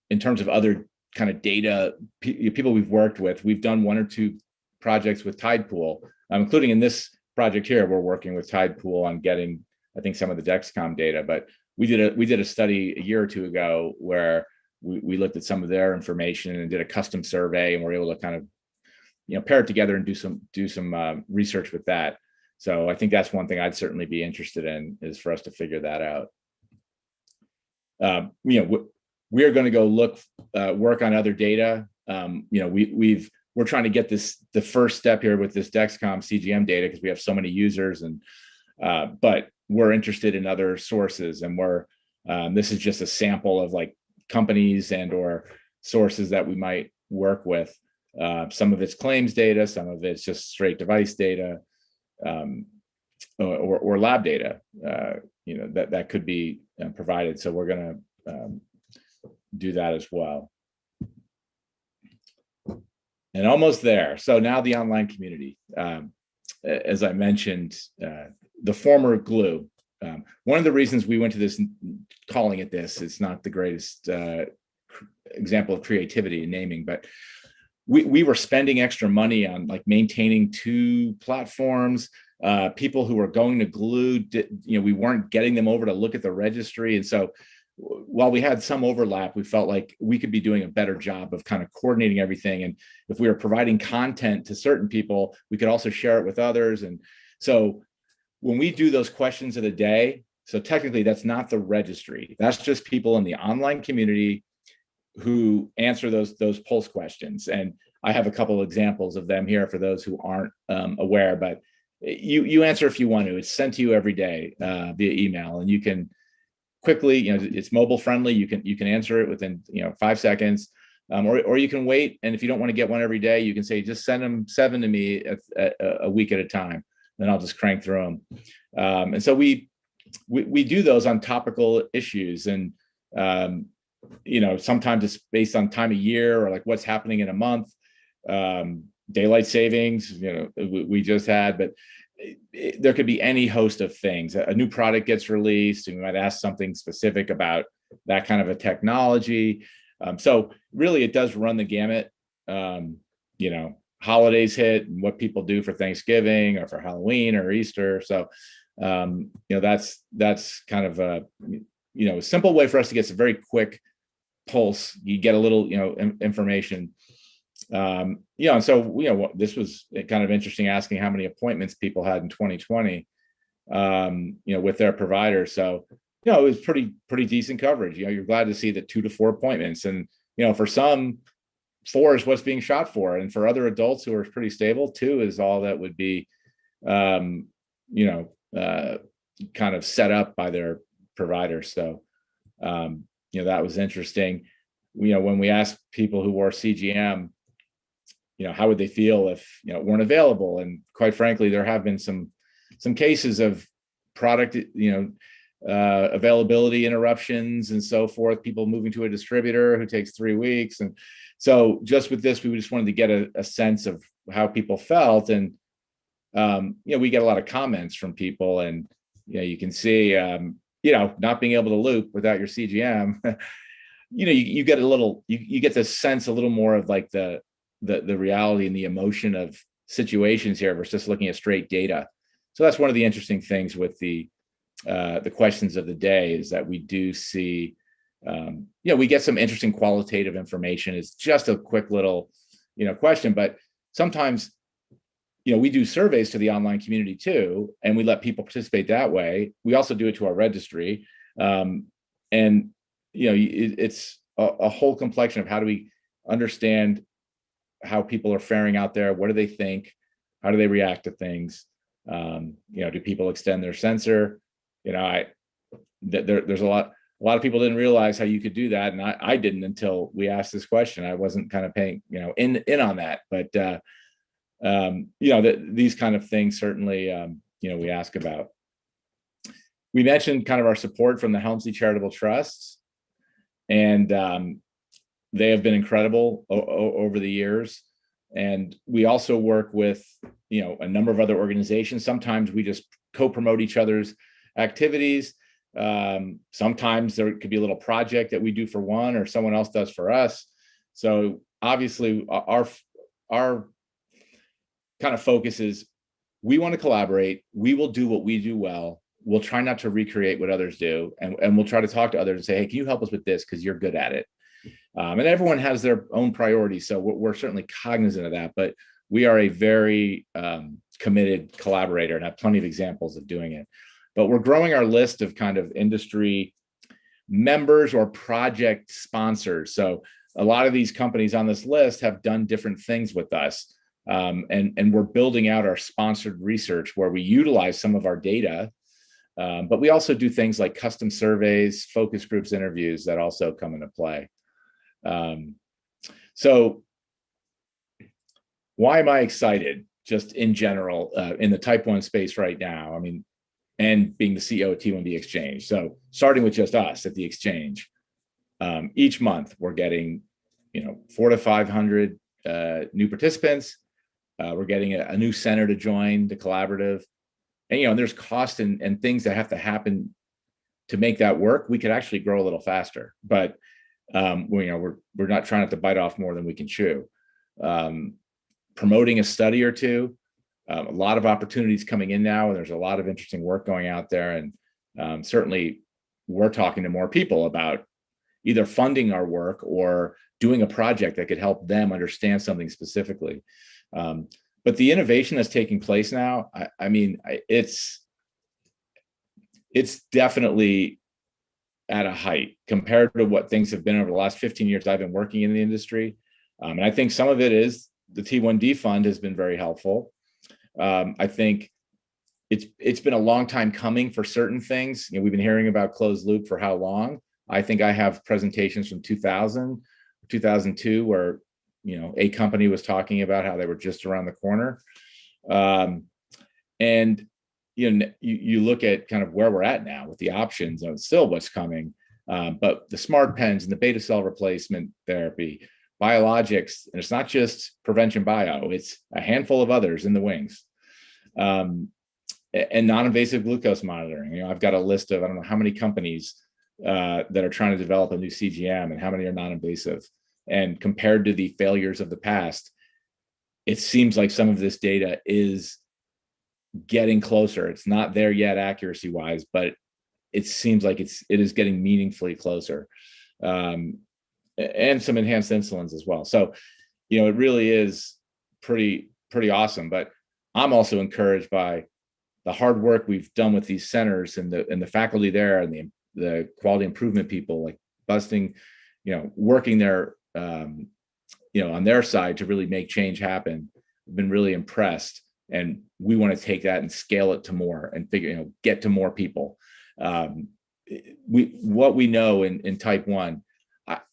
in terms of other kind of data, people we've worked with, we've done 1 or 2 projects with Tidepool, including in this project here, we're working with Tidepool on getting, I think, some of the Dexcom data. But we did a study a year or 2 ago where we looked at some of their information and did a custom survey, and we're able to kind of, pair it together and do some research with that. So I think that's one thing I'd certainly be interested in, is for us to figure that out. We are going to go work on other data. We're trying to get the first step here with this Dexcom CGM data, because we have so many users, and but we're interested in other sources, and this is just a sample of like companies and or sources that we might work with. Some of it's claims data, some of it's just straight device data, or lab data, that could be provided. So we're going to do that as well. And almost there. So now the online community. As I mentioned, the former glue. One of the reasons we went to this, calling it this, it's not the greatest example of creativity in naming, but we were spending extra money on like maintaining 2 platforms. People who were going to glue, we weren't getting them over to look at the registry. And so while we had some overlap, we felt like we could be doing a better job of kind of coordinating everything. And if we were providing content to certain people, we could also share it with others. And so when we do those questions of the day, so technically that's not the registry, that's just people in the online community who answer those pulse questions. And I have a couple of examples of them here for those who aren't aware, but you answer if you want to. It's sent to you every day via email, and you can quickly, it's mobile friendly. You can answer it within 5 seconds, or you can wait. And if you don't want to get one every day, you can say, just send them 7 to me a week at a time. Then I'll just crank through them. And so we do those on topical issues, and sometimes it's based on time of year or like what's happening in a month. Daylight savings, we just had, but there could be any host of things. A new product gets released, and we might ask something specific about that kind of a technology. So really, it does run the gamut. Holidays hit, and what people do for Thanksgiving or for Halloween or Easter. So, that's kind of a simple way for us to get some very quick pulse. You get a little, information. And so, this was kind of interesting, asking how many appointments people had in 2020, with their providers. So, it was pretty decent coverage. You're glad to see that 2 to 4 appointments, and, for some, 4 is what's being shot for. And for other adults who are pretty stable, 2 is all that would be, kind of set up by their provider. So, that was interesting. When we asked people who wore CGM, how would they feel if, it weren't available? And quite frankly, there have been some cases of product, availability interruptions and so forth, people moving to a distributor who takes 3 weeks. And so just with this, we just wanted to get a sense of how people felt. And, we get a lot of comments from people, and, you can see, not being able to loop without your CGM, you get a little, you get to sense a little more of like the reality and the emotion of situations here versus just looking at straight data. So that's one of the interesting things with the questions of the day, is that we do see, we get some interesting qualitative information. It's just a quick little, question, but sometimes, we do surveys to the online community too, and we let people participate that way. We also do it to our registry. And, it's a whole complexion of how do we understand how people are faring out there? What do they think? How do they react to things? Do people extend their sensor? There's a lot of people didn't realize how you could do that, and I didn't until we asked this question. I wasn't kind of paying in on that, but these kind of things certainly we ask about. We mentioned kind of our support from the Helmsley Charitable Trusts, and they have been incredible over the years. And we also work with a number of other organizations. Sometimes we just co-promote each other's activities. Sometimes there could be a little project that we do for one or someone else does for us. So obviously our kind of focus is we want to collaborate. We will do what we do well. We'll try not to recreate what others do. And we'll try to talk to others and say, hey, can you help us with this? Because you're good at it. And everyone has their own priorities. So we're certainly cognizant of that. But we are a very committed collaborator and have plenty of examples of doing it. But we're growing our list of kind of industry members or project sponsors. So a lot of these companies on this list have done different things with us. And we're building out our sponsored research where we utilize some of our data. But we also do things like custom surveys, focus groups, interviews that also come into play. So why am I excited just in general in the type 1 space right now? I mean, and being the CEO of T1D Exchange. So starting with just us at the exchange, each month we're getting 400 to 500 new participants. We're getting a new center to join the collaborative. And there's cost and things that have to happen to make that work. We could actually grow a little faster, but we're not trying to bite off more than we can chew. Promoting a study or two, a lot of opportunities coming in now, and there's a lot of interesting work going out there. And certainly we're talking to more people about either funding our work or doing a project that could help them understand something specifically. But the innovation that's taking place now, it's definitely at a height compared to what things have been over the last 15 years I've been working in the industry. And I think some of it is the T1D fund has been very helpful. I think it's been a long time coming for certain things. We've been hearing about closed loop for how long? I think I have presentations from 2000, 2002, where a company was talking about how they were just around the corner. And you look at kind of where we're at now with the options and still what's coming. But the smart pens and the beta cell replacement therapy, biologics, and it's not just prevention bio, it's a handful of others in the wings. And non-invasive glucose monitoring. I've got a list of, I don't know how many companies that are trying to develop a new CGM and how many are non-invasive. And compared to the failures of the past, it seems like some of this data is getting closer. It's not there yet accuracy wise, but it seems like it is getting meaningfully closer. And some enhanced insulins as well. So, it really is pretty awesome. But I'm also encouraged by the hard work we've done with these centers and the faculty there and the quality improvement people, like busting, working there, on their side to really make change happen. I've been really impressed, and we want to take that and scale it to more and get to more people. What we know in type 1,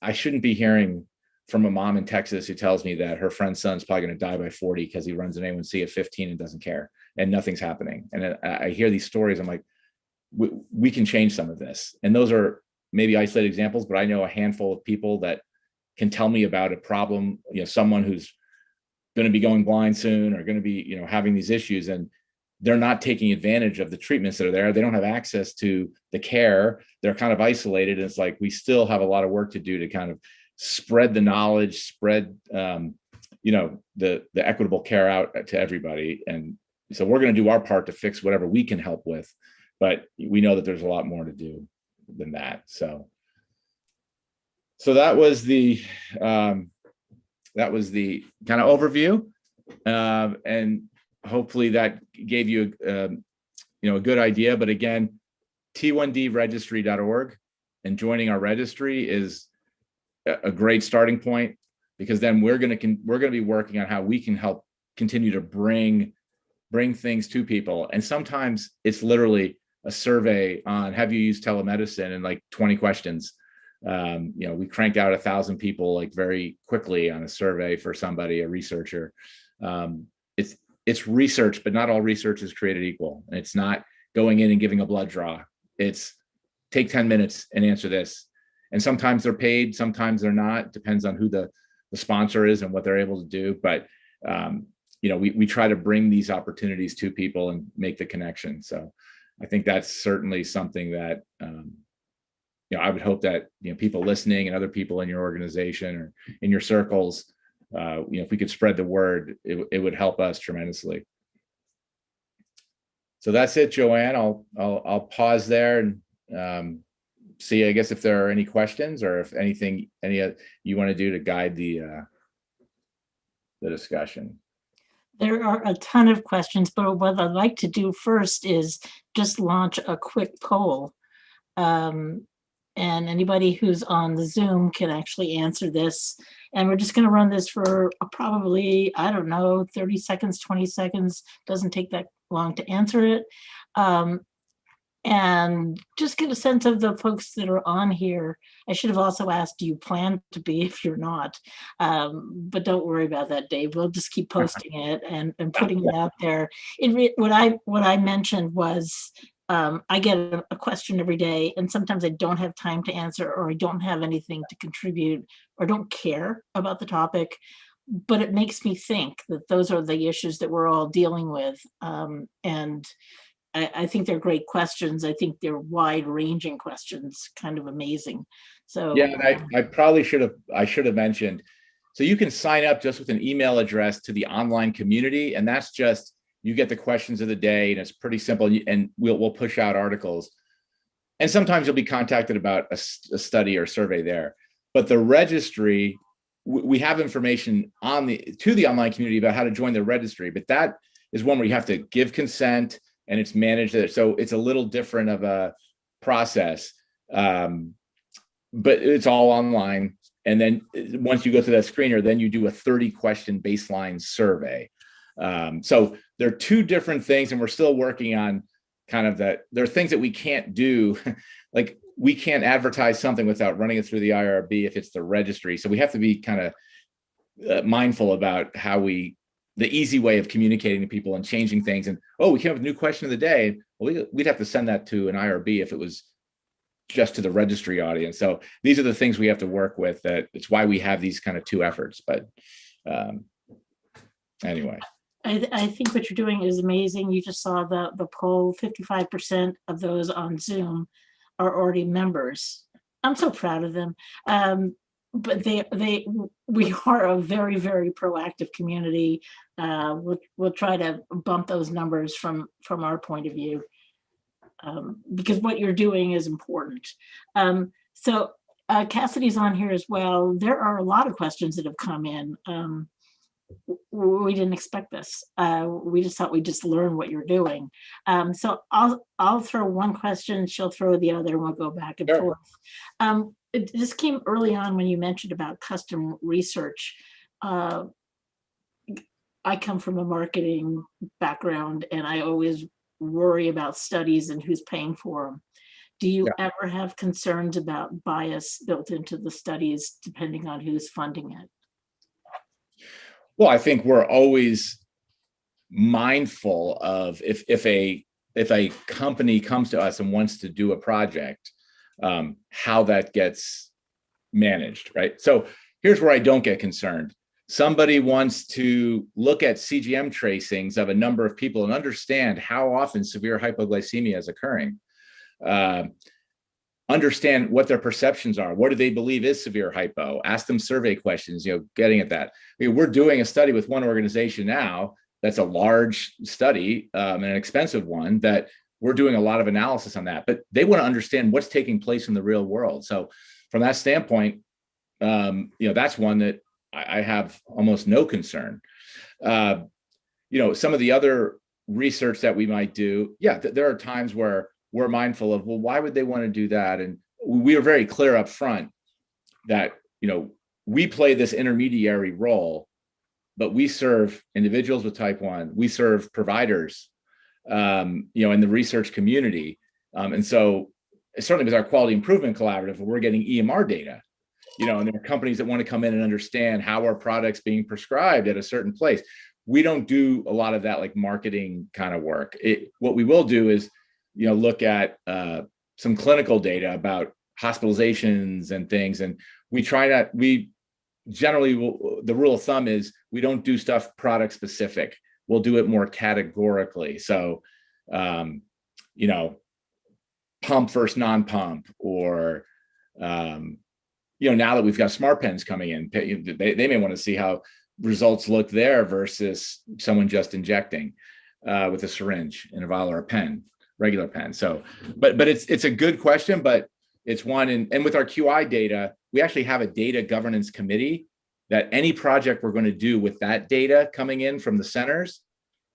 I shouldn't be hearing from a mom in Texas who tells me that her friend's son's probably going to die by 40 because he runs an A1C at 15 and doesn't care and nothing's happening. And I hear these stories. I'm like, we can change some of this. And those are maybe isolated examples, but I know a handful of people that can tell me about a problem, someone who's going to be going blind soon or going to be, having these issues, and they're not taking advantage of the treatments that are there. They don't have access to the care. They're kind of isolated. And it's like, we still have a lot of work to do to kind of spread the knowledge, spread, the equitable care out to everybody. And so we're going to do our part to fix whatever we can help with, but we know that there's a lot more to do than that. So that was the kind of overview, and hopefully that gave you a good idea. But again, T1Dregistry.org, and joining our registry is a great starting point, because then we're going to be working on how we can help continue to bring things to people. And sometimes it's literally a survey on, have you used telemedicine, and like 20 questions. We cranked out 1,000 people like very quickly on a survey for somebody, a researcher. It's research, but not all research is created equal. And it's not going in and giving a blood draw. It's take 10 minutes and answer this. And sometimes they're paid, sometimes they're not. Depends on who the sponsor is and what they're able to do. But we try to bring these opportunities to people and make the connection. So I think that's certainly something that I would hope that people listening and other people in your organization or in your circles, if we could spread the word, it would help us tremendously. So that's it, Joanne. I'll pause there and see, I guess, if there are any questions or if anything you want to do to guide the discussion. There are a ton of questions, but what I'd like to do first is just launch a quick poll. And anybody who's on the Zoom can actually answer this. And we're just going to run this for probably, 30 seconds, 20 seconds. Doesn't take that long to answer it. And just get a sense of the folks that are on here. I should have also asked, do you plan to be if you're not? But don't worry about that, Dave. We'll just keep posting it and putting it out there. What I mentioned was, I get a question every day, and sometimes I don't have time to answer, or I don't have anything to contribute, or don't care about the topic. But it makes me think that those are the issues that we're all dealing with. And I think they're great questions. I think they're wide-ranging questions, kind of amazing. So yeah, and I probably should have mentioned. So you can sign up just with an email address to the online community, and that's just, you get the questions of the day, and it's pretty simple. And we'll push out articles, and sometimes you'll be contacted about a study or survey there. But the registry, we have information to the online community about how to join the registry, but that is one where you have to give consent, and it's managed there. So it's a little different of a process, but it's all online. And then once you go through that screener, then you do a 30-question baseline survey. So there are two different things, and we're still working on kind of that. There are things that we can't do, like we can't advertise something without running it through the IRB if it's the registry. So we have to be kind of mindful about how the easy way of communicating to people and changing things. And, we came up with a new question of the day. Well, we'd have to send that to an IRB if it was just to the registry audience. So these are the things we have to work with. That it's why we have these kind of two efforts. But anyway. I think what you're doing is amazing. You just saw the poll, 55% of those on Zoom are already members. I'm so proud of them. But we are a very, very proactive community. We'll try to bump those numbers from our point of view, because what you're doing is important. So Cassidy's on here as well. There are a lot of questions that have come in. We didn't expect this. We just thought we'd just learn what you're doing. So I'll throw one question, she'll throw the other, and we'll go back and forth. This came early on when you mentioned about custom research. I come from a marketing background, and I always worry about studies and who's paying for them. Do you ever have concerns about bias built into the studies depending on who's funding it? Well, I think we're always mindful of if a company comes to us and wants to do a project, how that gets managed, right? So here's where I don't get concerned. Somebody wants to look at CGM tracings of a number of people and understand how often severe hypoglycemia is occurring. Understand what their perceptions are. What do they believe is severe hypo? Ask them survey questions, getting at that. We're doing a study with one organization now that's a large study and an expensive one that we're doing a lot of analysis on that, but they want to understand what's taking place in the real world. So from that standpoint, that's one that I have almost no concern. Some of the other research that we might do, there are times where we're mindful of, well, why would they want to do that? And we are very clear up front that, we play this intermediary role but we serve individuals with type 1. We serve providers, in the research community. And so certainly with our quality improvement collaborative, we're getting EMR data, and there are companies that want to come in and understand how our product's being prescribed at a certain place. We don't do a lot of that like marketing kind of work. What we will do is, look at some clinical data about hospitalizations and things. And we generally the rule of thumb is we don't do stuff product specific. We'll do it more categorically. So, pump versus non-pump, or, now that we've got smart pens coming in, they may want to see how results look there versus someone just injecting with a syringe and a vial or a pen, regular pen. So, but it's a good question, but it's one, and with our QI data, we actually have a data governance committee that any project we're going to do with that data coming in from the centers,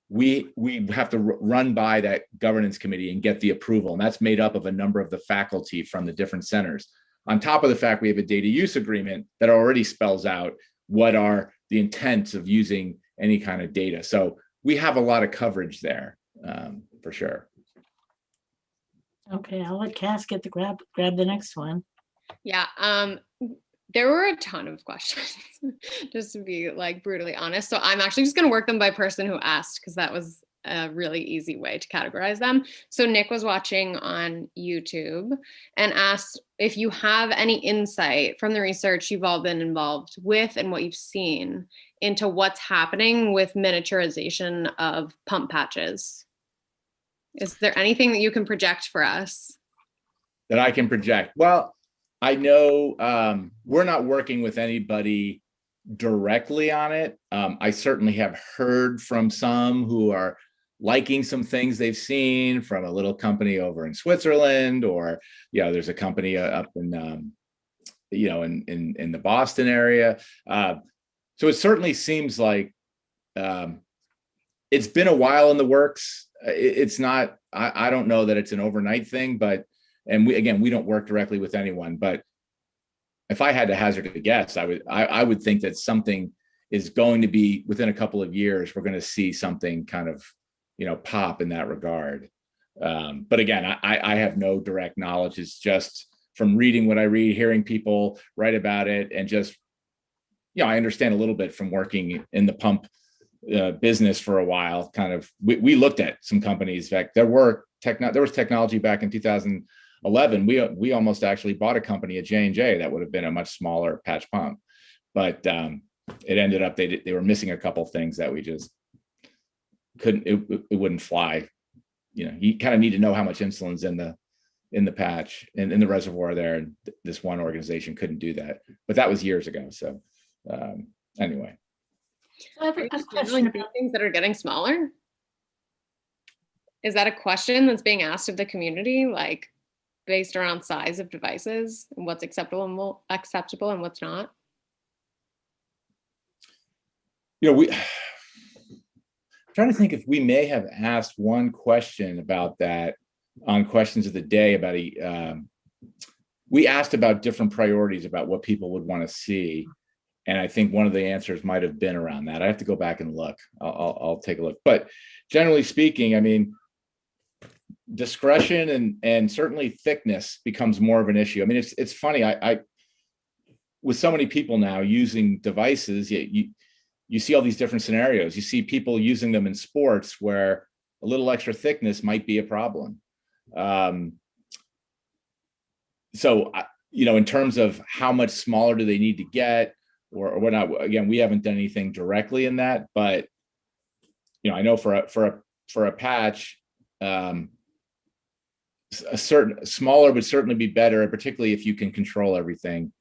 we have to run by that governance committee and get the approval. And that's made up of a number of the faculty from the different centers. On top of the fact, we have a data use agreement that already spells out what are the intents of using any kind of data. So we have a lot of coverage there, for sure. Okay, I'll let Cass get the grab the next one. Yeah, there were a ton of questions, just to be like brutally honest. So I'm actually just going to work them by person who asked, because that was a really easy way to categorize them. So Nick was watching on YouTube and asked if you have any insight from the research you've all been involved with and what you've seen into what's happening with miniaturization of pump patches. Is there anything that you can project for us? That I can project? Well, I know we're not working with anybody directly on it. I certainly have heard from some who are liking some things they've seen from a little company over in Switzerland, or there's a company up in in the Boston area. So it certainly seems like it's been a while in the works. It's not. I don't know that it's an overnight thing, but. And we don't work directly with anyone, but if I had to hazard a guess, I would think that something is going to be within a couple of years, we're going to see something kind of, pop in that regard. But again, I have no direct knowledge. It's just from reading what I read, hearing people write about it, and just, I understand a little bit from working in the pump business for a while. Kind of, we looked at some companies. In fact, there was technology back in 2011. We almost actually bought a company at J&J that would have been a much smaller patch pump, but it ended up they were missing a couple things that we just couldn't. It wouldn't fly. You kind of need to know how much insulin's in the patch and in the reservoir there. And this one organization couldn't do that, but that was years ago. So anyway, I have a question about things that are getting smaller. Is that a question that's being asked of the community, like based around size of devices and what's acceptable and what's not? I'm trying to think if we may have asked one question about that on Questions of the Day. We asked about different priorities about what people would want to see. And I think one of the answers might have been around that. I have to go back and look. I'll take a look. But generally speaking, I mean, discretion and certainly thickness becomes more of an issue. I mean, it's funny. I with so many people now using devices, you see all these different scenarios. You see people using them in sports where a little extra thickness might be a problem. So, in terms of how much smaller do they need to get, or whatnot, again, we haven't done anything directly in that, but I know for a patch, a certain smaller would certainly be better, particularly if you can control everything,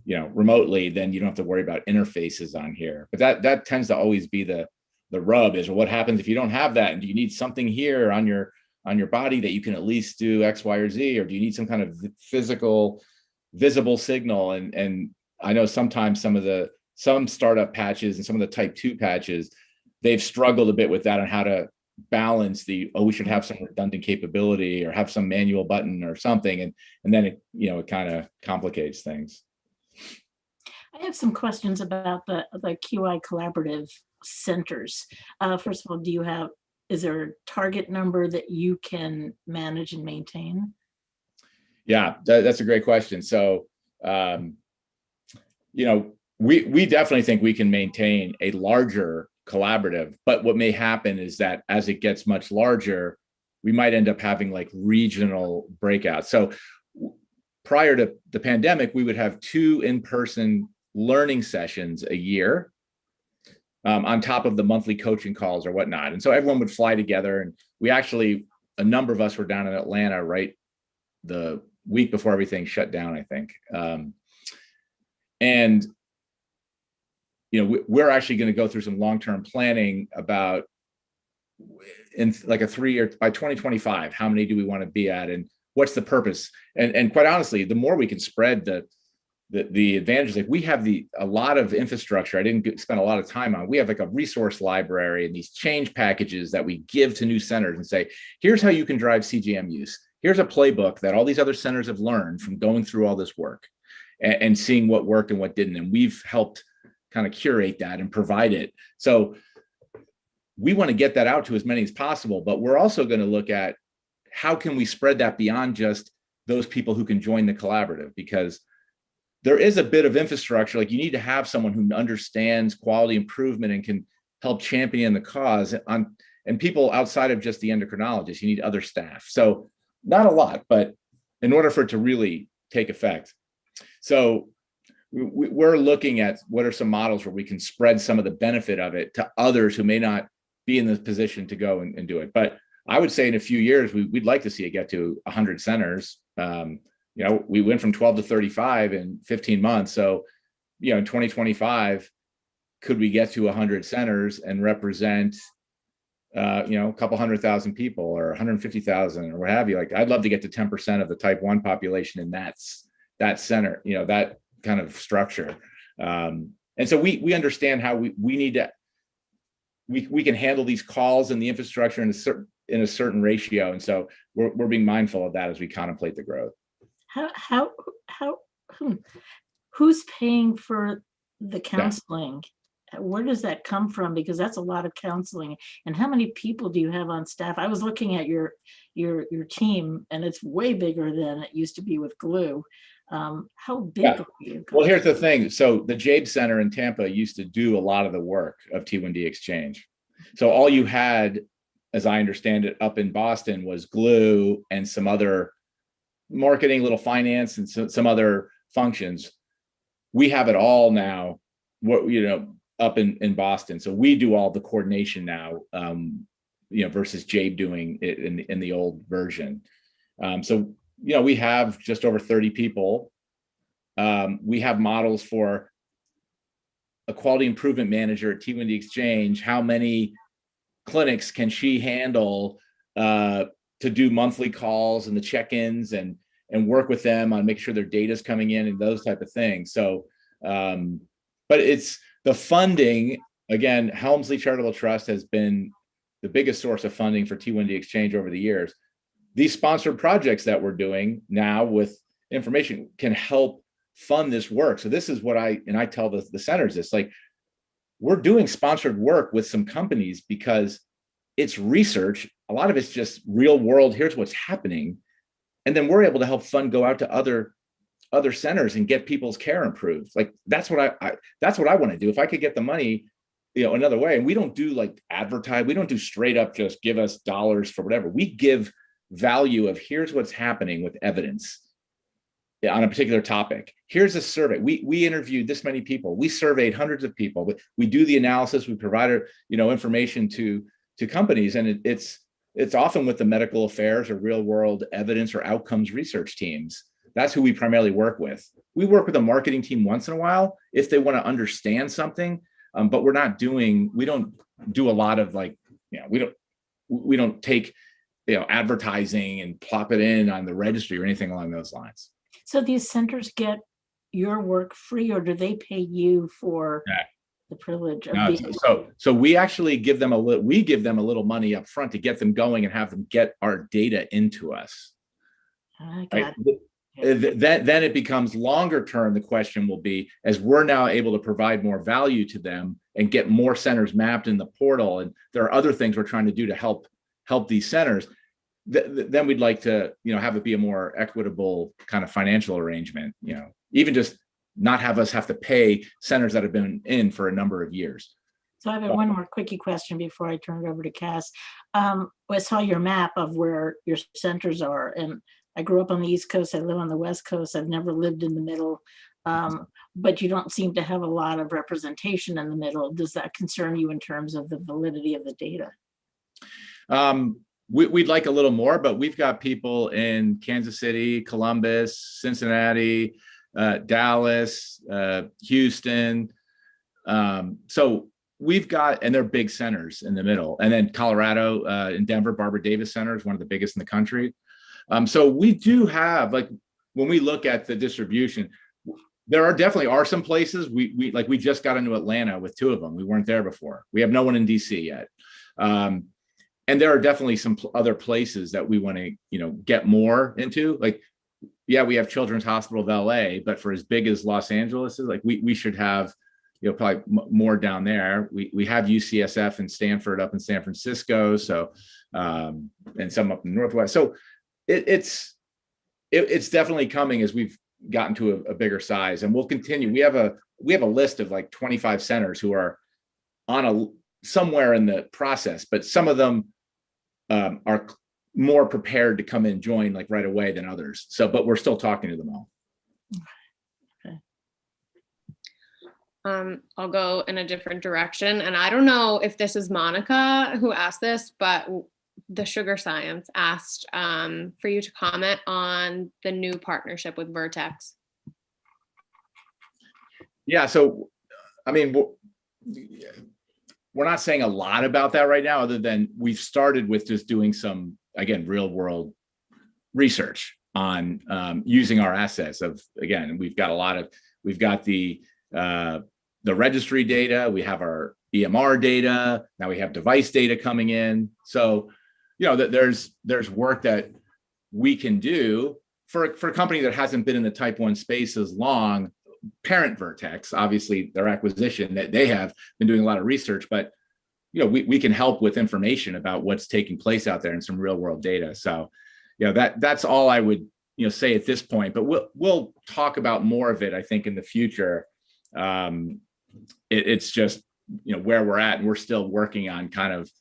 remotely. Then you don't have to worry about interfaces on here. But that tends to always be the rub is, what happens if you don't have that, and do you need something here on your body that you can at least do X, Y, or Z, or do you need some kind of physical, visible signal? And I know sometimes some startup patches and some of the type 2 patches, they've struggled a bit with that on how to balance we should have some redundant capability or have some manual button or something. And then it kind of complicates things. I have some questions about the QI collaborative centers. First of all, is there a target number that you can manage and maintain? Yeah, that's a great question. So, we definitely think we can maintain a larger collaborative, but what may happen is that as it gets much larger, we might end up having like regional breakouts. So prior to the pandemic, we would have 2 in-person learning sessions a year, on top of the monthly coaching calls or whatnot. And so everyone would fly together, and a number of us were down in Atlanta right the week before everything shut down, I think. And we're actually going to go through some long-term planning about, in like a 3-year, by 2025, how many do we want to be at, and what's the purpose? And quite honestly, the more we can spread the advantages, like we have a lot of infrastructure I didn't spend a lot of time on. We have like a resource library and these change packages that we give to new centers and say, here's how you can drive CGM use. Here's a playbook that all these other centers have learned from going through all this work and seeing what worked and what didn't. And we've helped kind of curate that and provide it. So we want to get that out to as many as possible, but we're also going to look at how can we spread that beyond just those people who can join the collaborative, because there is a bit of infrastructure. Like you need to have someone who understands quality improvement and can help champion the cause and people outside of just the endocrinologist. You need other staff. So not a lot, but in order for it to really take effect. So we're looking at what are some models where we can spread some of the benefit of it to others who may not be in the position to go and do it. But I would say in a few years, we'd like to see it get to 100 centers. We went from 12 to 35 in 15 months. So, in 2025, could we get to 100 centers and represent, a couple 100,000 people or 150,000 or what have you? Like, I'd love to get to 10% of the type 1 population in that center, that kind of structure. And so we understand how we need to, we can handle these calls and the infrastructure in a certain ratio. And so we're being mindful of that as we contemplate the growth. Who's paying for the counseling? Yeah. Where does that come from? Because that's a lot of counseling. And how many people do you have on staff? I was looking at your team, and it's way bigger than it used to be with Glue. How big are you? Well, here's the thing. So the Jade Center in Tampa used to do a lot of the work of T1D Exchange. So all you had, as I understand it, up in Boston was Glue and some other marketing, little finance, and some other functions. We have it all now, up in Boston. So we do all the coordination now, versus Jade doing it in the old version. So we have just over 30 people. We have models for a quality improvement manager at T1D Exchange. How many clinics can she handle to do monthly calls and the check-ins and work with them on making sure their data is coming in and those type of things. So, but it's the funding. Again, Helmsley Charitable Trust has been the biggest source of funding for T1D Exchange over the years. These sponsored projects that we're doing now with information can help fund this work. So this is what I tell the centers this, like, we're doing sponsored work with some companies because it's research. A lot of it's just real world. Here's what's happening. And then we're able to help fund go out to other centers and get people's care improved. Like that's what I want to do. If I could get the money, another way. And we don't do like advertise. We don't do straight up just give us dollars for whatever. We give value of here's what's happening with evidence on a particular topic. Here's a survey. We interviewed this many people. We surveyed hundreds of people. We do the analysis. We provide information to companies, and it's often with the medical affairs or real world evidence or outcomes research teams. That's who we primarily work with. We work with a marketing team once in a while if they want to understand something, but we don't do a lot of we don't take advertising and plop it in on the registry or anything along those lines. So these centers get your work free, or do they pay you for the privilege of so we actually give them a little money up front to get them going and have them get our data into us. I got it. then it becomes longer term. The question will be, as we're now able to provide more value to them and get more centers mapped in the portal, and there are other things we're trying to do to help these centers, then we'd like to, have it be a more equitable kind of financial arrangement, even just not have us have to pay centers that have been in for a number of years. So I have one more quickie question before I turn it over to Cass. I saw your map of where your centers are, and I grew up on the East Coast. I live on the West Coast. I've never lived in the middle, but you don't seem to have a lot of representation in the middle. Does that concern you in terms of the validity of the data? We'd like a little more, but we've got people in Kansas City, Columbus, Cincinnati, Dallas, Houston. So we've got, and they're big centers in the middle. And then Colorado, in Denver, Barbara Davis Center is one of the biggest in the country. So we do have, like, when we look at the distribution, there definitely are some places we just got into Atlanta with 2 of them. We weren't there before. We have no one in DC yet. And there are definitely some other places that we want to, get more into. Like, yeah, we have Children's Hospital of LA, but for as big as Los Angeles is, like, we should have, probably more down there. We have UCSF and Stanford up in San Francisco. So, and some up in the Northwest. So it's definitely coming as we've gotten to a bigger size, and we'll continue. We have a list of like 25 centers who are on somewhere in the process, but some of them are more prepared to come and join like right away than others. So, but we're still talking to them all. I'll go in a different direction. And I don't know if this is Monica who asked this, but the Sugar Science asked for you to comment on the new partnership with Vertex. Yeah, so, I mean, we're not saying a lot about that right now, other than we've started with just doing some, again, real world research on using our assets of, again, we've got the registry data, we have our EMR data, now we have device data coming in. So, there's work that we can do for a company that hasn't been in the type 1 space as long. Parent Vertex, obviously their acquisition, that they have been doing a lot of research, but we can help with information about what's taking place out there and some real world data. So, that's all I would say at this point, but we'll talk about more of it, I think, in the future. It's just where we're at, and we're still working on kind of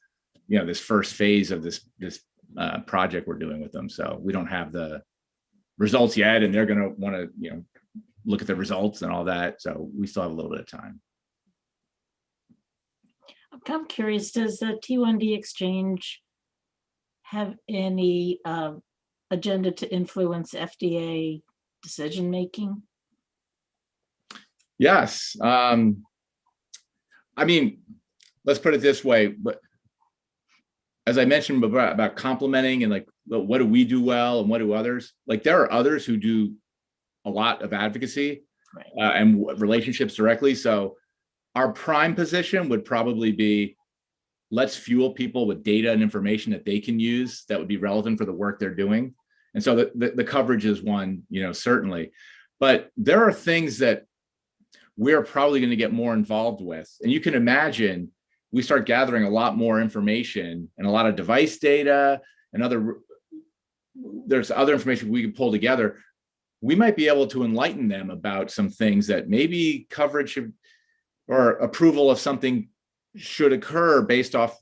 this first phase of this project we're doing with them. So we don't have the results yet, and they're going to want to look at the results and all that. So we still have a little bit of time. I'm curious, does the T1D Exchange have any agenda to influence FDA decision making? Yes. I mean, let's put it this way, but as I mentioned about complementing and like, what do we do well and what do others? Like, there are others who do a lot of advocacy, right, and relationships directly. So our prime position would probably be, let's fuel people with data and information that they can use that would be relevant for the work they're doing. And so the coverage is one, certainly, but there are things that we're probably going to get more involved with. And you can imagine we start gathering a lot more information and a lot of device data and there's other information we can pull together. We might be able to enlighten them about some things that maybe coverage or approval of something should occur based off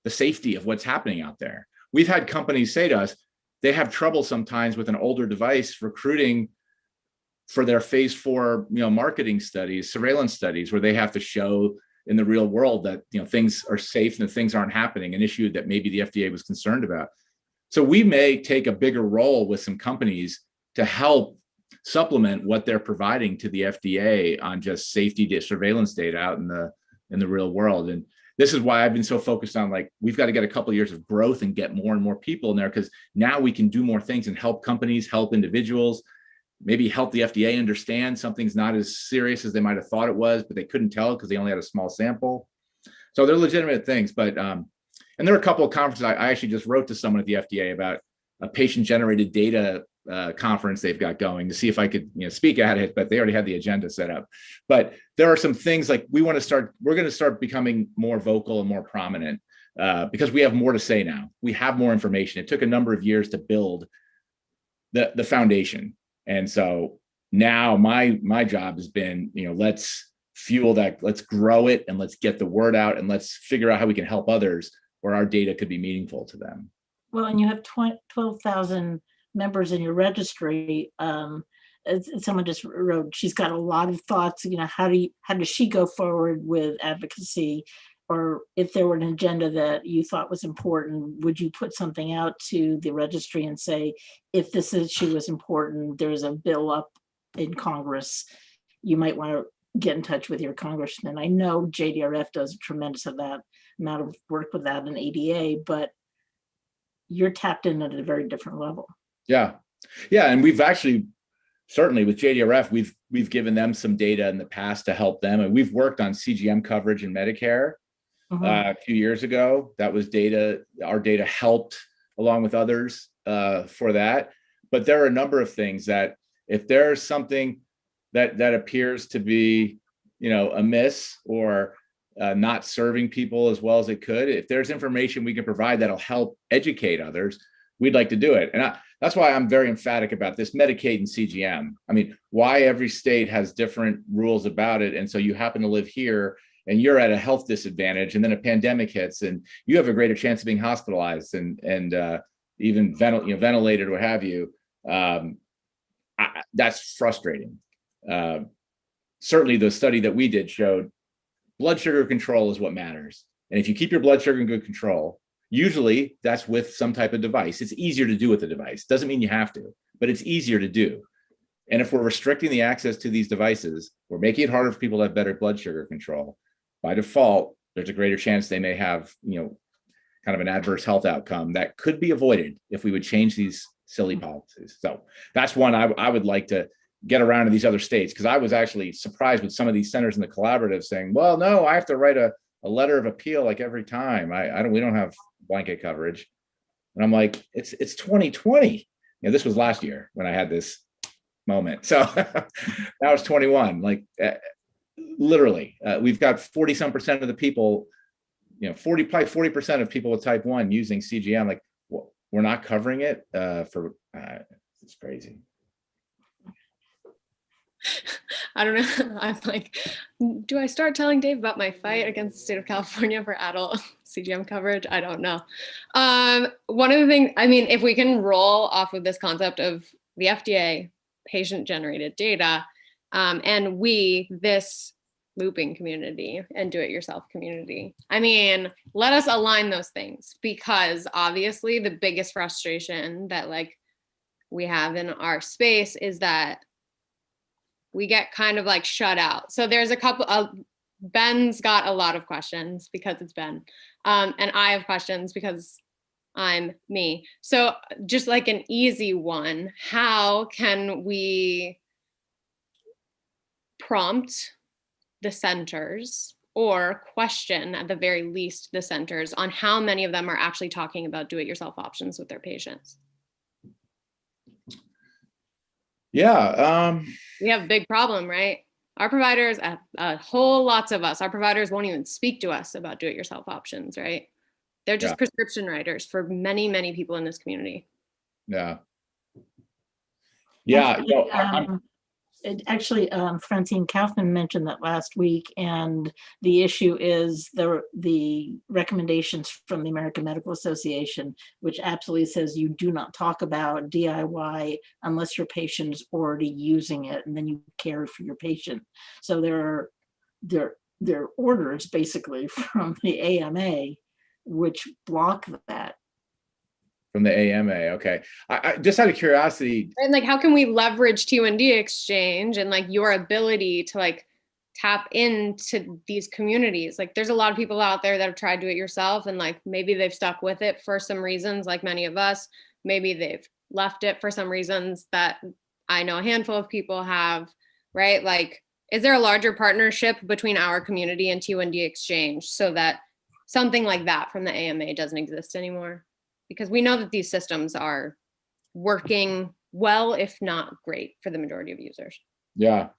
the safety of what's happening out there. We've had companies say to us, they have trouble sometimes with an older device recruiting for their phase 4, marketing studies, surveillance studies, where they have to show in the real world that, things are safe and that things aren't happening, an issue that maybe the FDA was concerned about. So we may take a bigger role with some companies to help supplement what they're providing to the FDA on just safety surveillance data out in the real world. And this is why I've been so focused on, like, we've got to get a couple of years of growth and get more and more people in there, because now we can do more things and help companies, help individuals, maybe help the FDA understand something's not as serious as they might have thought it was, but they couldn't tell because they only had a small sample. So they're legitimate things. But and there are a couple of conferences I actually just wrote to someone at the FDA about a patient-generated data conference they've got going to see if I could, speak at it, but they already had the agenda set up. But there are some things like we're going to start becoming more vocal and more prominent because we have more to say now. We have more information. It took a number of years to build the foundation. And so now my job has been, let's fuel that, let's grow it, and let's get the word out, and let's figure out how we can help others where our data could be meaningful to them. Well, and you have 12,000 members in your registry. Someone just wrote, she's got a lot of thoughts, how does she go forward with advocacy? Or if there were an agenda that you thought was important, would you put something out to the registry and say, if this issue was important, there's a bill up in Congress, you might want to get in touch with your congressman. I know JDRF does a tremendous amount of work with that in ADA, but you're tapped in at a very different level. Yeah. And we've actually, certainly with JDRF, we've given them some data in the past to help them. And we've worked on CGM coverage in Medicare a few years ago. That was data, our data helped along with others for that. But there are a number of things that if there's something that appears to be, amiss or not serving people as well as it could, if there's information we can provide that'll help educate others, we'd like to do it. And that's why I'm very emphatic about this Medicaid and CGM. I mean, why every state has different rules about it. And so you happen to live here and you're at a health disadvantage, and then a pandemic hits and you have a greater chance of being hospitalized and even ventilated or what have you. That's frustrating. Certainly the study that we did showed blood sugar control is what matters. And if you keep your blood sugar in good control, usually that's with some type of device. It's easier to do with the device. Doesn't mean you have to, but it's easier to do. And if we're restricting the access to these devices, we're making it harder for people to have better blood sugar control. By default, there's a greater chance they may have, kind of an adverse health outcome that could be avoided if we would change these silly policies. So that's one I would like to get around to these other states, because I was actually surprised with some of these centers in the collaborative saying, well, no, I have to write a letter of appeal like every time. We don't have blanket coverage. And I'm like, it's 2020. This was last year when I had this moment. So now it's 21. Like literally, we've got 40% of the people, probably 40% of people with type 1 using CGM. Like, we're not covering it it's crazy. I don't know. I'm like, do I start telling Dave about my fight against the state of California for adult CGM coverage? I don't know. One of the things, if we can roll off of this concept of the FDA, patient-generated data, and this looping community and do-it-yourself community. Let us align those things, because obviously the biggest frustration that we have in our space is that we get kind of shut out. So there's a couple of, Ben's got a lot of questions because it's Ben. And I have questions because I'm me. So just an easy one, how can we prompt the centers, or question at the very least the centers, on how many of them are actually talking about do-it-yourself options with their patients? Yeah. We have a big problem, right? Our providers, lots of us, our providers won't even speak to us about do-it-yourself options, right? They're just prescription writers for many, many people in this community. Yeah. Actually, Francine Kaufman mentioned that last week, and the issue is the recommendations from the American Medical Association, which absolutely says you do not talk about DIY unless your patient is already using it, and then you care for your patient. So there are orders basically from the AMA which block that. From the AMA, okay. I just out of curiosity. And how can we leverage T1D Exchange and your ability to tap into these communities? There's a lot of people out there that have tried to do it yourself, and maybe they've stuck with it for some reasons, like many of us. Maybe they've left it for some reasons that I know a handful of people have, right? Is there a larger partnership between our community and T1D Exchange so that something like that from the AMA doesn't exist anymore? Because we know that these systems are working well, if not great, for the majority of users. Yeah.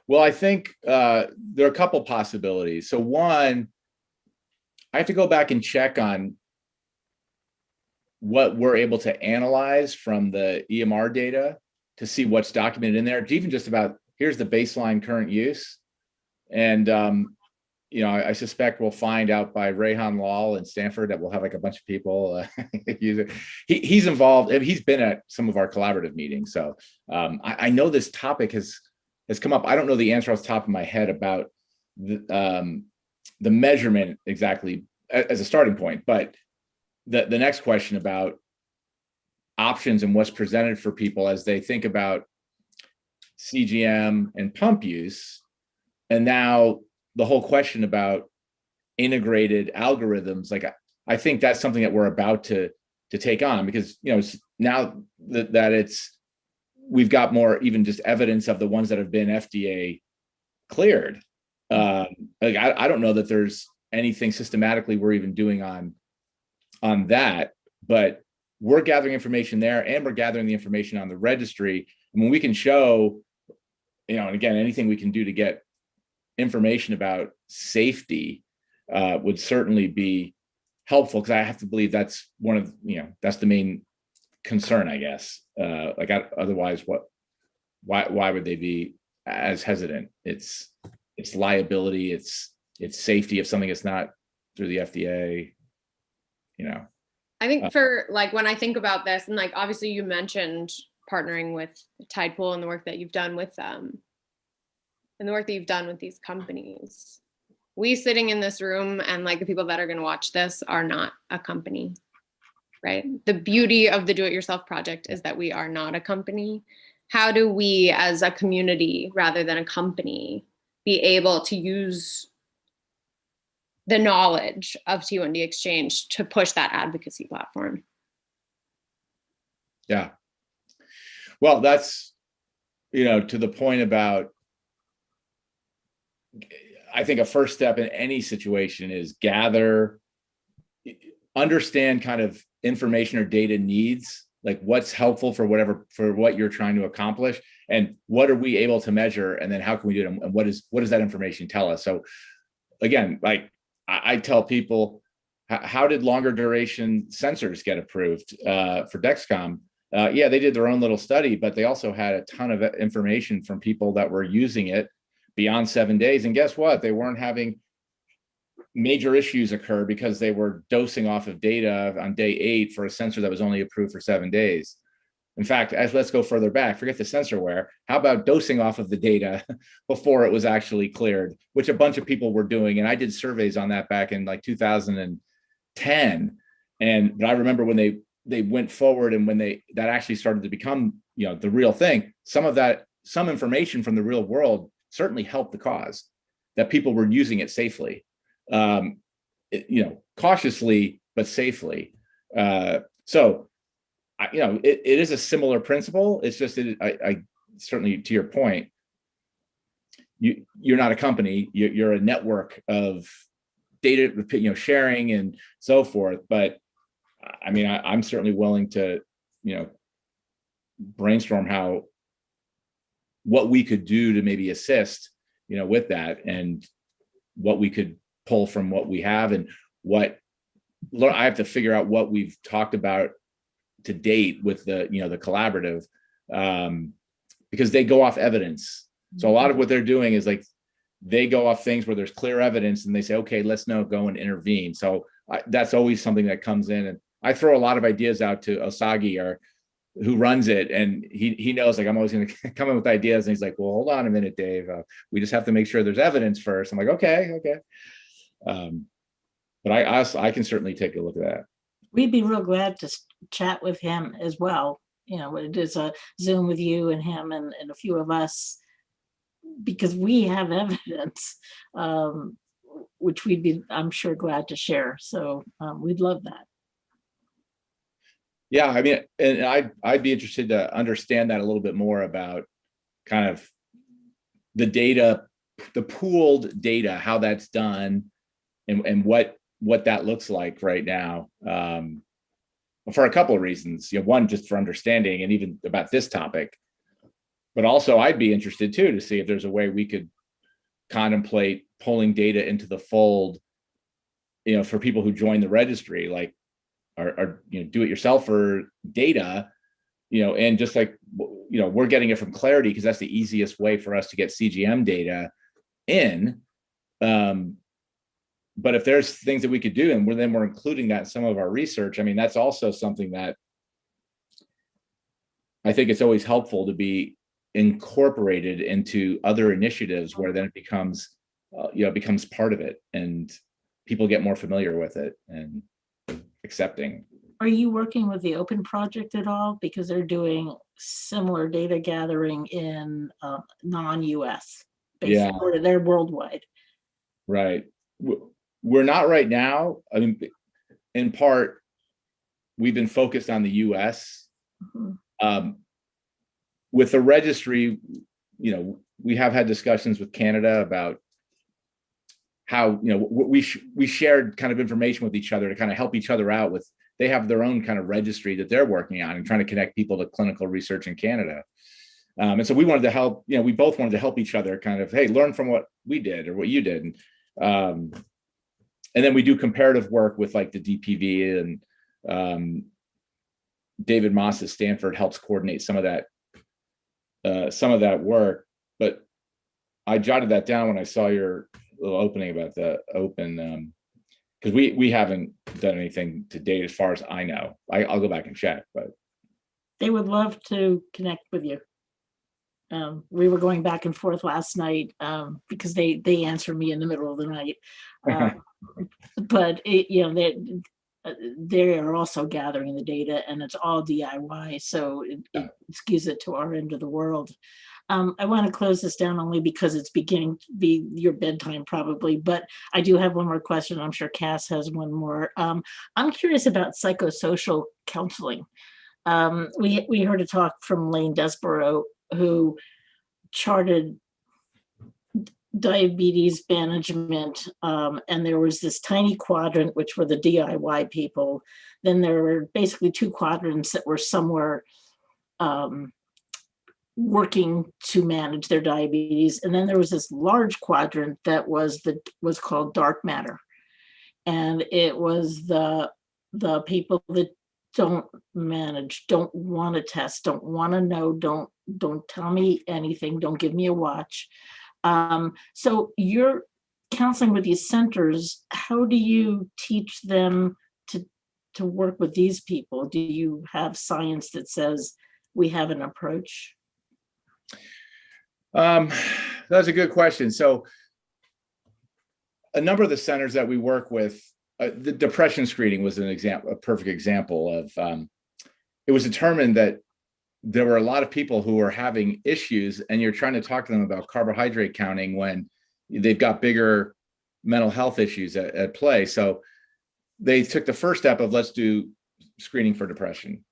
Well, I think there are a couple possibilities. So one, I have to go back and check on what we're able to analyze from the EMR data to see what's documented in there. It's even just about, here's the baseline current use. And, you know, I suspect we'll find out by Rehan Lal in Stanford that we'll have like a bunch of people use it. He's involved, he's been at some of our collaborative meetings. So I know this topic has come up. I don't know the answer off the top of my head about the measurement exactly as a starting point, but the next question about options and what's presented for people as they think about CGM and pump use. And now the whole question about integrated algorithms, like I think that's something that we're about to take on, because, you know, now that we've got more even just evidence of the ones that have been FDA cleared. Like I don't know that there's anything systematically we're even doing on that, but we're gathering information there, and we're gathering the information on the registry. And when we can show, you know, and again, anything we can do to get information about safety would certainly be helpful, because I have to believe that's one of, you know, that's the main concern, I guess. Otherwise, why would they be as hesitant? It's liability, it's safety of something that's not through the FDA, you know. I think for like, when I think about this, and like, obviously you mentioned partnering with Tidepool and the work that you've done with them and the work that you've done with these companies. We sitting in this room and like the people that are going to watch this are not a company, right? The beauty of the do-it-yourself project is that we are not a company. How do we as a community rather than a company be able to use the knowledge of T1D Exchange to push that advocacy platform? Yeah. Well, that's, you know, to the point about, I think a first step in any situation is understand kind of information or data needs, like what's helpful for what you're trying to accomplish, and what are we able to measure, and then how can we do it, and what does that information tell us? So again, like I tell people, how did longer duration sensors get approved for Dexcom? Yeah, they did their own little study, but they also had a ton of information from people that were using it beyond 7 days. And guess what? They weren't having major issues occur because they were dosing off of data on day 8 for a sensor that was only approved for 7 days. In fact, let's go further back, forget the sensor wear. How about dosing off of the data before it was actually cleared, which a bunch of people were doing. And I did surveys on that back in like 2010. But I remember when they went forward, and when that actually started to become, you know, the real thing, some information from the real world certainly helped the cause, that people were using it safely, you know, cautiously, but safely. So, you know, it is a similar principle. It's just, I certainly, to your point, you're not a company, you're a network of data, you know, sharing and so forth. But I mean, I'm certainly willing to, you know, brainstorm what we could do to maybe assist, you know, with that, and what we could pull from what we have, and I have to figure out what we've talked about to date with the, you know, the collaborative, because they go off evidence. So a lot of what they're doing is like, they go off things where there's clear evidence, and they say, okay, let's now go and intervene. So that's always something that comes in, and I throw a lot of ideas out to Osagi, who runs it, and he knows, like, I'm always going to come in with ideas, and he's like, well, hold on a minute, Dave, we just have to make sure there's evidence first. I'm like, okay. But I can certainly take a look at that. We'd be real glad to chat with him as well. You know, it is a Zoom with you and him and a few of us, because we have evidence, which we'd be, I'm sure, glad to share. So we'd love that. Yeah, I mean, and I'd be interested to understand that a little bit more, about kind of the data, the pooled data, how that's done, and what that looks like right now. for a couple of reasons. One, just for understanding and even about this topic, but also I'd be interested too to see if there's a way we could contemplate pulling data into the fold, for people who join the registry, like are do-it-yourself or data, and just like, we're getting it from Clarity because that's the easiest way for us to get CGM data in. But if there's things that we could do, and we're including that in some of our research, I mean, that's also something that I think it's always helpful to be incorporated into other initiatives where then it becomes, becomes part of it and people get more familiar with it and accepting. Are you working with the Open Project at all? Because they're doing similar data gathering in non-US, basically, or they're worldwide. Right. We're not right now. I mean, in part, we've been focused on the US. Mm-hmm. With the registry, we have had discussions with Canada about how, we shared kind of information with each other to kind of help each other out with, they have their own kind of registry that they're working on and trying to connect people to clinical research in Canada. And so we wanted to help, we both wanted to help each other kind of, hey, learn from what we did or what you did. And then we do comparative work with like the DPV, and David Moss at Stanford helps coordinate some of that work. But I jotted that down when I saw your little opening about the open, because we haven't done anything to date as far as I know. I'll go back and check, but they would love to connect with you. We were going back and forth last night because they answered me in the middle of the night. But they are also gathering the data, and it's all DIY, so it skews it to our end of the world. I want to close this down only because it's beginning to be your bedtime probably, but I do have one more question. I'm sure Cass has one more. I'm curious about psychosocial counseling. We heard a talk from Lane Desborough, who charted diabetes management, and there was this tiny quadrant, which were the DIY people. Then there were basically two quadrants that were somewhere working to manage their diabetes, and then there was this large quadrant that was called dark matter, and it was the people that don't manage, don't want to test, don't want to know, don't tell me anything, don't give me a watch. So you're counseling with these centers. How do you teach them to work with these people? Do you have science that says we have an approach? That's a good question. So a number of the centers that we work with, the depression screening was a perfect example of, it was determined that there were a lot of people who were having issues, and you're trying to talk to them about carbohydrate counting when they've got bigger mental health issues at play. So they took the first step of, let's do screening for depression.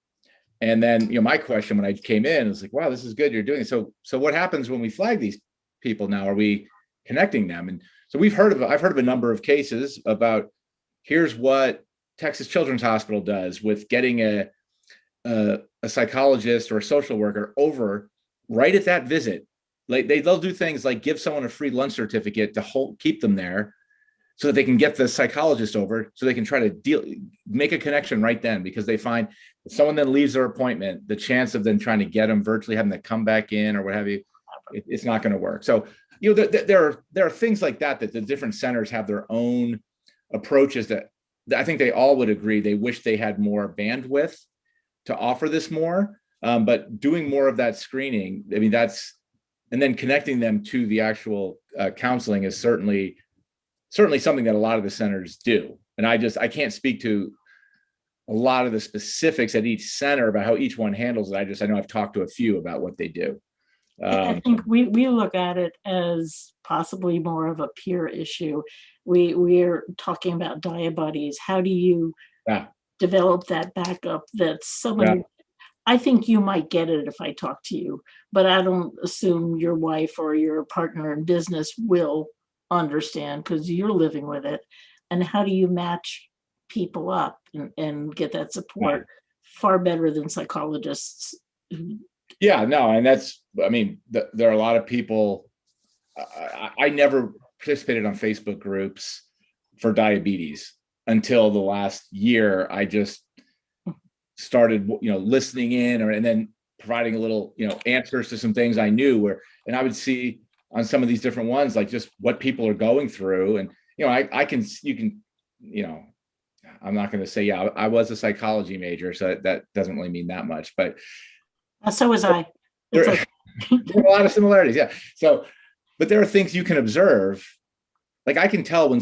And then, my question when I came in was like, wow, this is good, you're doing it. So what happens when we flag these people now? Are we connecting them? And so I've heard of a number of cases about, here's what Texas Children's Hospital does with getting a psychologist or a social worker over right at that visit. Like they'll do things like give someone a free lunch certificate to keep them there so that they can get the psychologist over, so they can try to make a connection right then, because they find if someone then leaves their appointment, the chance of them trying to get them virtually, having to come back in or what have you, it's not going to work. So, there are things like that the different centers have their own approaches that I think they all would agree they wish they had more bandwidth to offer this more, but doing more of that screening, I mean, and then connecting them to the actual counseling is certainly something that a lot of the centers do. And I can't speak to a lot of the specifics at each center about how each one handles it. I know I've talked to a few about what they do. I think we look at it as possibly more of a peer issue. We're talking about diabetes. How do you develop that backup that someone, I think you might get it if I talk to you, but I don't assume your wife or your partner in business will understand because you're living with it. And how do you match people up and get that support? far better than psychologists. Yeah, no, and I mean, there are a lot of people. I never participated on Facebook groups for diabetes until the last year. I just started, listening in, and then providing a little, answers to some things I knew, and I would see on some of these different ones, like just what people are going through. And, I'm not going to say, yeah, I was a psychology major, so that doesn't really mean that much, but So was I. there are a lot of similarities. Yeah. So, but there are things you can observe. Like I can tell when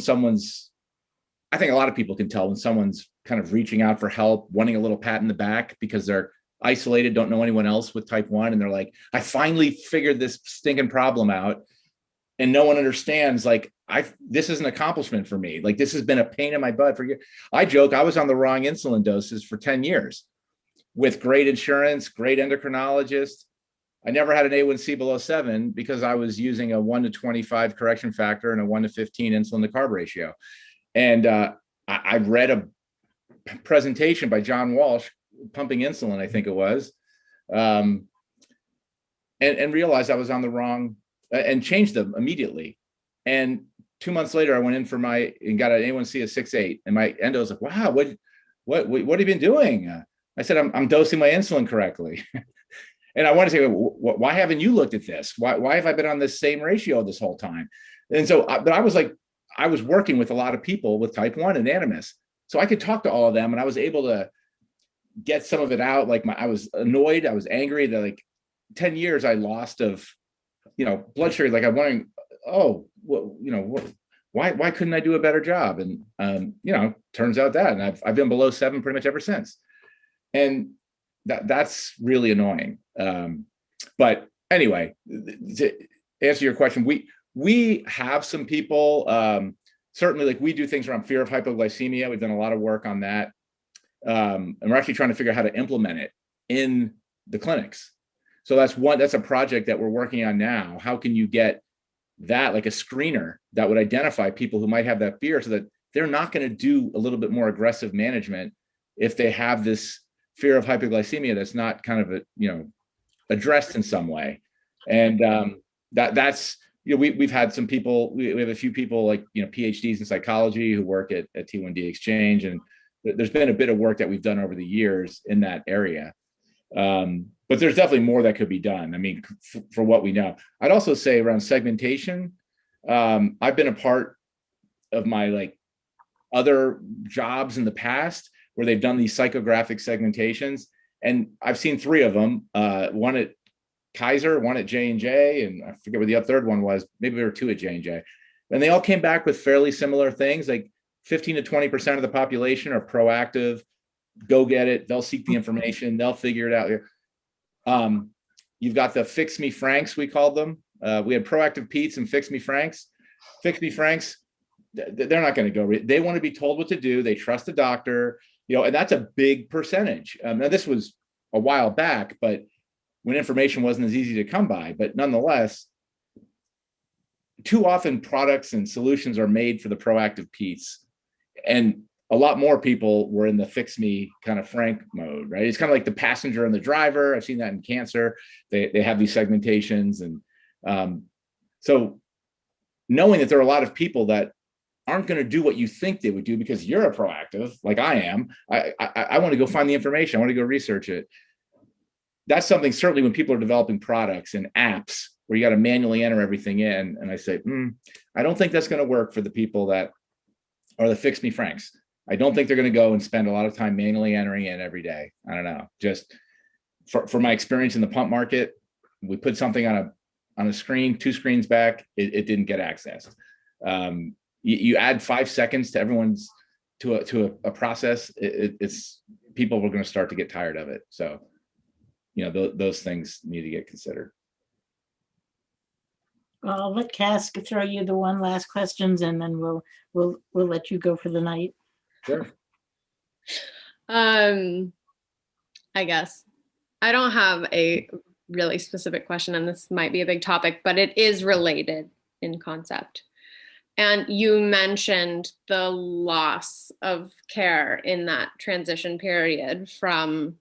I think a lot of people can tell when someone's kind of reaching out for help, wanting a little pat in the back because they're isolated, don't know anyone else with type 1. And they're like, I finally figured this stinking problem out. And no one understands, like, this is an accomplishment for me. Like, this has been a pain in my butt for years. I joke, I was on the wrong insulin doses for 10 years with great insurance, great endocrinologist. I never had an A1C below 7 because I was using a 1 to 25 correction factor and a 1 to 15 insulin to carb ratio. And I read a presentation by John Walsh, Pumping Insulin, I think it was, and realized I was on the wrong, and changed them immediately. And 2 months later, I went in and got an A1C of 6.8, and my endo was like, "Wow, what have you been doing?" I said, "I'm dosing my insulin correctly." And I want to say, why haven't you looked at this? Why have I been on this same ratio this whole time? And so, but I was working with a lot of people with type 1 and animus. So I could talk to all of them, and I was able to get some of it out. Like I was annoyed, I was angry that like 10 years I lost of, blood sugar. Like I'm wondering, why couldn't I do a better job? And, turns out that, and I've been below 7 pretty much ever since. And that's really annoying. But anyway, to answer your question, we have some people, certainly, like we do things around fear of hypoglycemia. We've done a lot of work on that. And we're actually trying to figure out how to implement it in the clinics. So that's a project that we're working on now. How can you get that, like a screener that would identify people who might have that fear so that they're not going to do a little bit more aggressive management if they have this fear of hypoglycemia that's not kind of addressed in some way. And that's we've had some people, we have a few people like PhDs in psychology who work at T1D Exchange, and there's been a bit of work that we've done over the years in that area. But there's definitely more that could be done. I mean, for what we know. I'd also say around segmentation, I've been a part of my other jobs in the past where they've done these psychographic segmentations, and I've seen 3 of them. One at Kaiser, one at J&J, and I forget what the third one was. Maybe there were 2 at J&J, and they all came back with fairly similar things. Like 15 to 20% of the population are proactive, go get it. They'll seek the information. They'll figure it out here. You've got the Fix Me Franks, we called them. We had proactive Pete's and Fix Me Franks. Fix Me Franks, they're not going to go. They want to be told what to do. They trust the doctor, and that's a big percentage. Now this was a while back, but when information wasn't as easy to come by, but nonetheless, too often products and solutions are made for the proactive Pete's, and a lot more people were in the Fix Me kind of Frank mode, right? It's kind of like the passenger and the driver. I've seen that in cancer. They have these segmentations. And so knowing that there are a lot of people that aren't going to do what you think they would do because you're a proactive, like I am, I want to go find the information. I want to go research it. That's something certainly when people are developing products and apps where you got to manually enter everything in. And I say, I don't think that's going to work for the people that are the Fix Me Franks. I don't think they're going to go and spend a lot of time manually entering in every day. I don't know. Just for my experience in the pump market, we put something on a screen, 2 screens back, it didn't get accessed. You add 5 seconds to everyone's to a process, it's people were going to start to get tired of it. So, those things need to get considered. I'll let Cass throw you the one last questions, and then we'll let you go for the night. Sure. I guess I don't have a really specific question, and this might be a big topic, but it is related in concept. And you mentioned the loss of care in that transition period from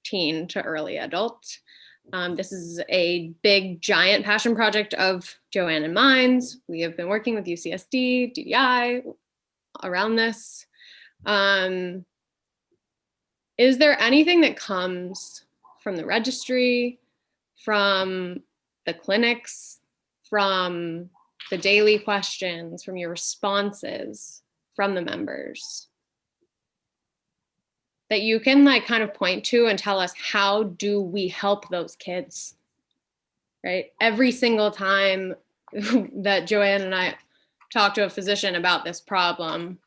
teen to early adult. This is a big, giant passion project of Joanne and mine's. We have been working with UCSD, DDI around this. Is there anything that comes from the registry, from the clinics, from the daily questions, from your responses, from the members, that you can like kind of point to and tell us, how do we help those kids, right? Every single time that Joanne and I talk to a physician about this problem,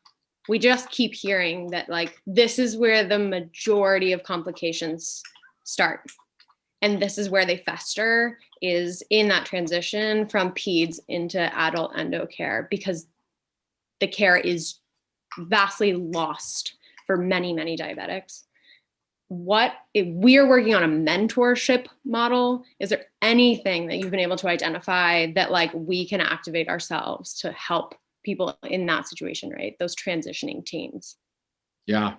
we just keep hearing that like, this is where the majority of complications start. And this is where they fester, is in that transition from peds into adult endo care, because the care is vastly lost for many, many diabetics. What if we are working on a mentorship model? Is there anything that you've been able to identify that like we can activate ourselves to help people in that situation, right? Those transitioning teens. Yeah.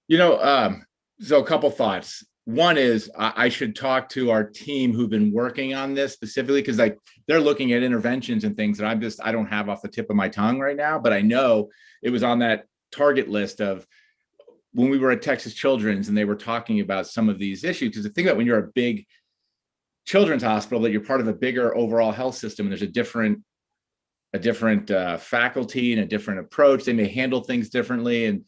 You know, so a couple thoughts. One is I should talk to our team who've been working on this specifically, because like they're looking at interventions and things that I don't have off the tip of my tongue right now, but I know it was on that target list of when we were at Texas Children's and they were talking about some of these issues. Because the thing about when you're a big children's hospital, that you're part of a bigger overall health system, and there's a different faculty and a different approach. They may handle things differently. And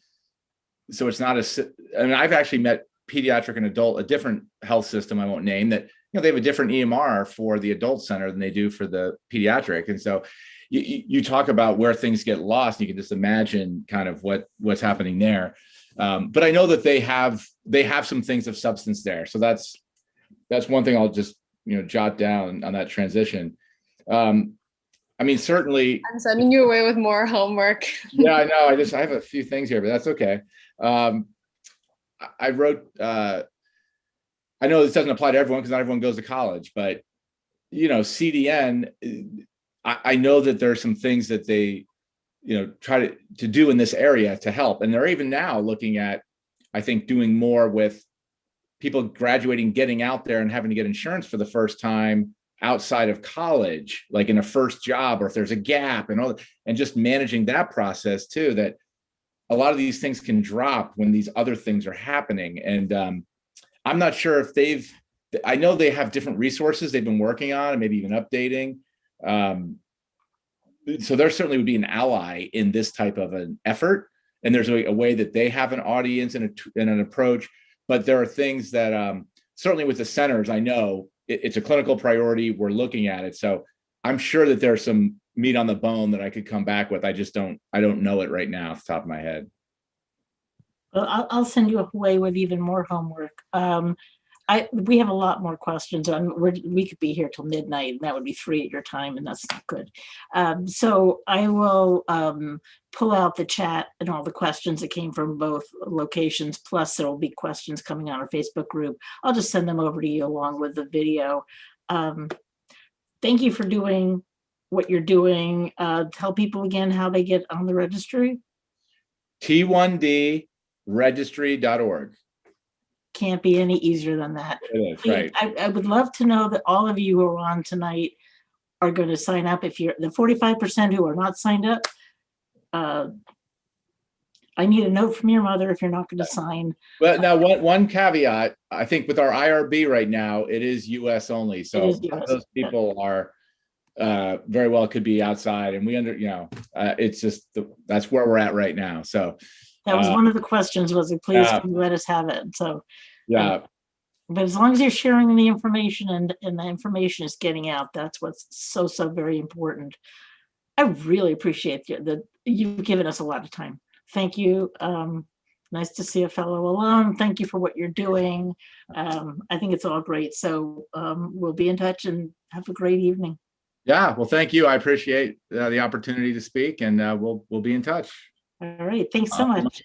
so it's not I mean, I've actually met pediatric and adult, a different health system I won't name, that, you know, they have a different EMR for the adult center than they do for the pediatric. And so you talk about where things get lost, you can just imagine kind of what's happening there. But I know that they have some things of substance there. So that's one thing I'll just, you know, jot down on that transition. I mean, certainly. I'm sending you away with more homework. Yeah, I know. I have a few things here, but that's okay. I wrote, I know this doesn't apply to everyone because not everyone goes to college, but, you know, CDN, I know that there are some things that they, you know, try to do in this area to help. And they're even now looking at, I think, doing more with people graduating, getting out there and having to get insurance for the first time outside of college, like in a first job, or if there's a gap and all that, and just managing that process too, that a lot of these things can drop when these other things are happening. And I'm not sure if I know they have different resources they've been working on and maybe even updating. So there certainly would be an ally in this type of an effort. And there's a way that they have an audience and an approach, but there are things that certainly with the centers, I know it's a clinical priority. We're looking at it. So I'm sure that there's some meat on the bone that I could come back with. I don't know it right now off the top of my head. Well, I'll send you away with even more homework. We have a lot more questions, and we could be here till midnight, and that would be 3 at your time, and that's not good. So I will pull out the chat and all the questions that came from both locations, plus there will be questions coming on our Facebook group. I'll just send them over to you along with the video. Thank you for doing what you're doing. Tell people again how they get on the registry. T1D registry.org. Can't be any easier than that. It is, right. I would love to know that all of you who are on tonight are going to sign up. If you're the 45% who are not signed up, I need a note from your mother if you're not going to sign. Well, now one caveat, I think with our IRB right now, it is US only. So those people are very well could be outside, and it's just that's where we're at right now. So that was one of the questions, was please can you let us have it? So yeah. But as long as you're sharing the information and the information is getting out, that's what's so very important. I really appreciate that you've given us a lot of time. Thank you. Nice to see a fellow alum. Thank you for what you're doing. I think it's all great. So we'll be in touch and have a great evening. Yeah, well, thank you. I appreciate the opportunity to speak, and we'll be in touch. All right. Thanks so much.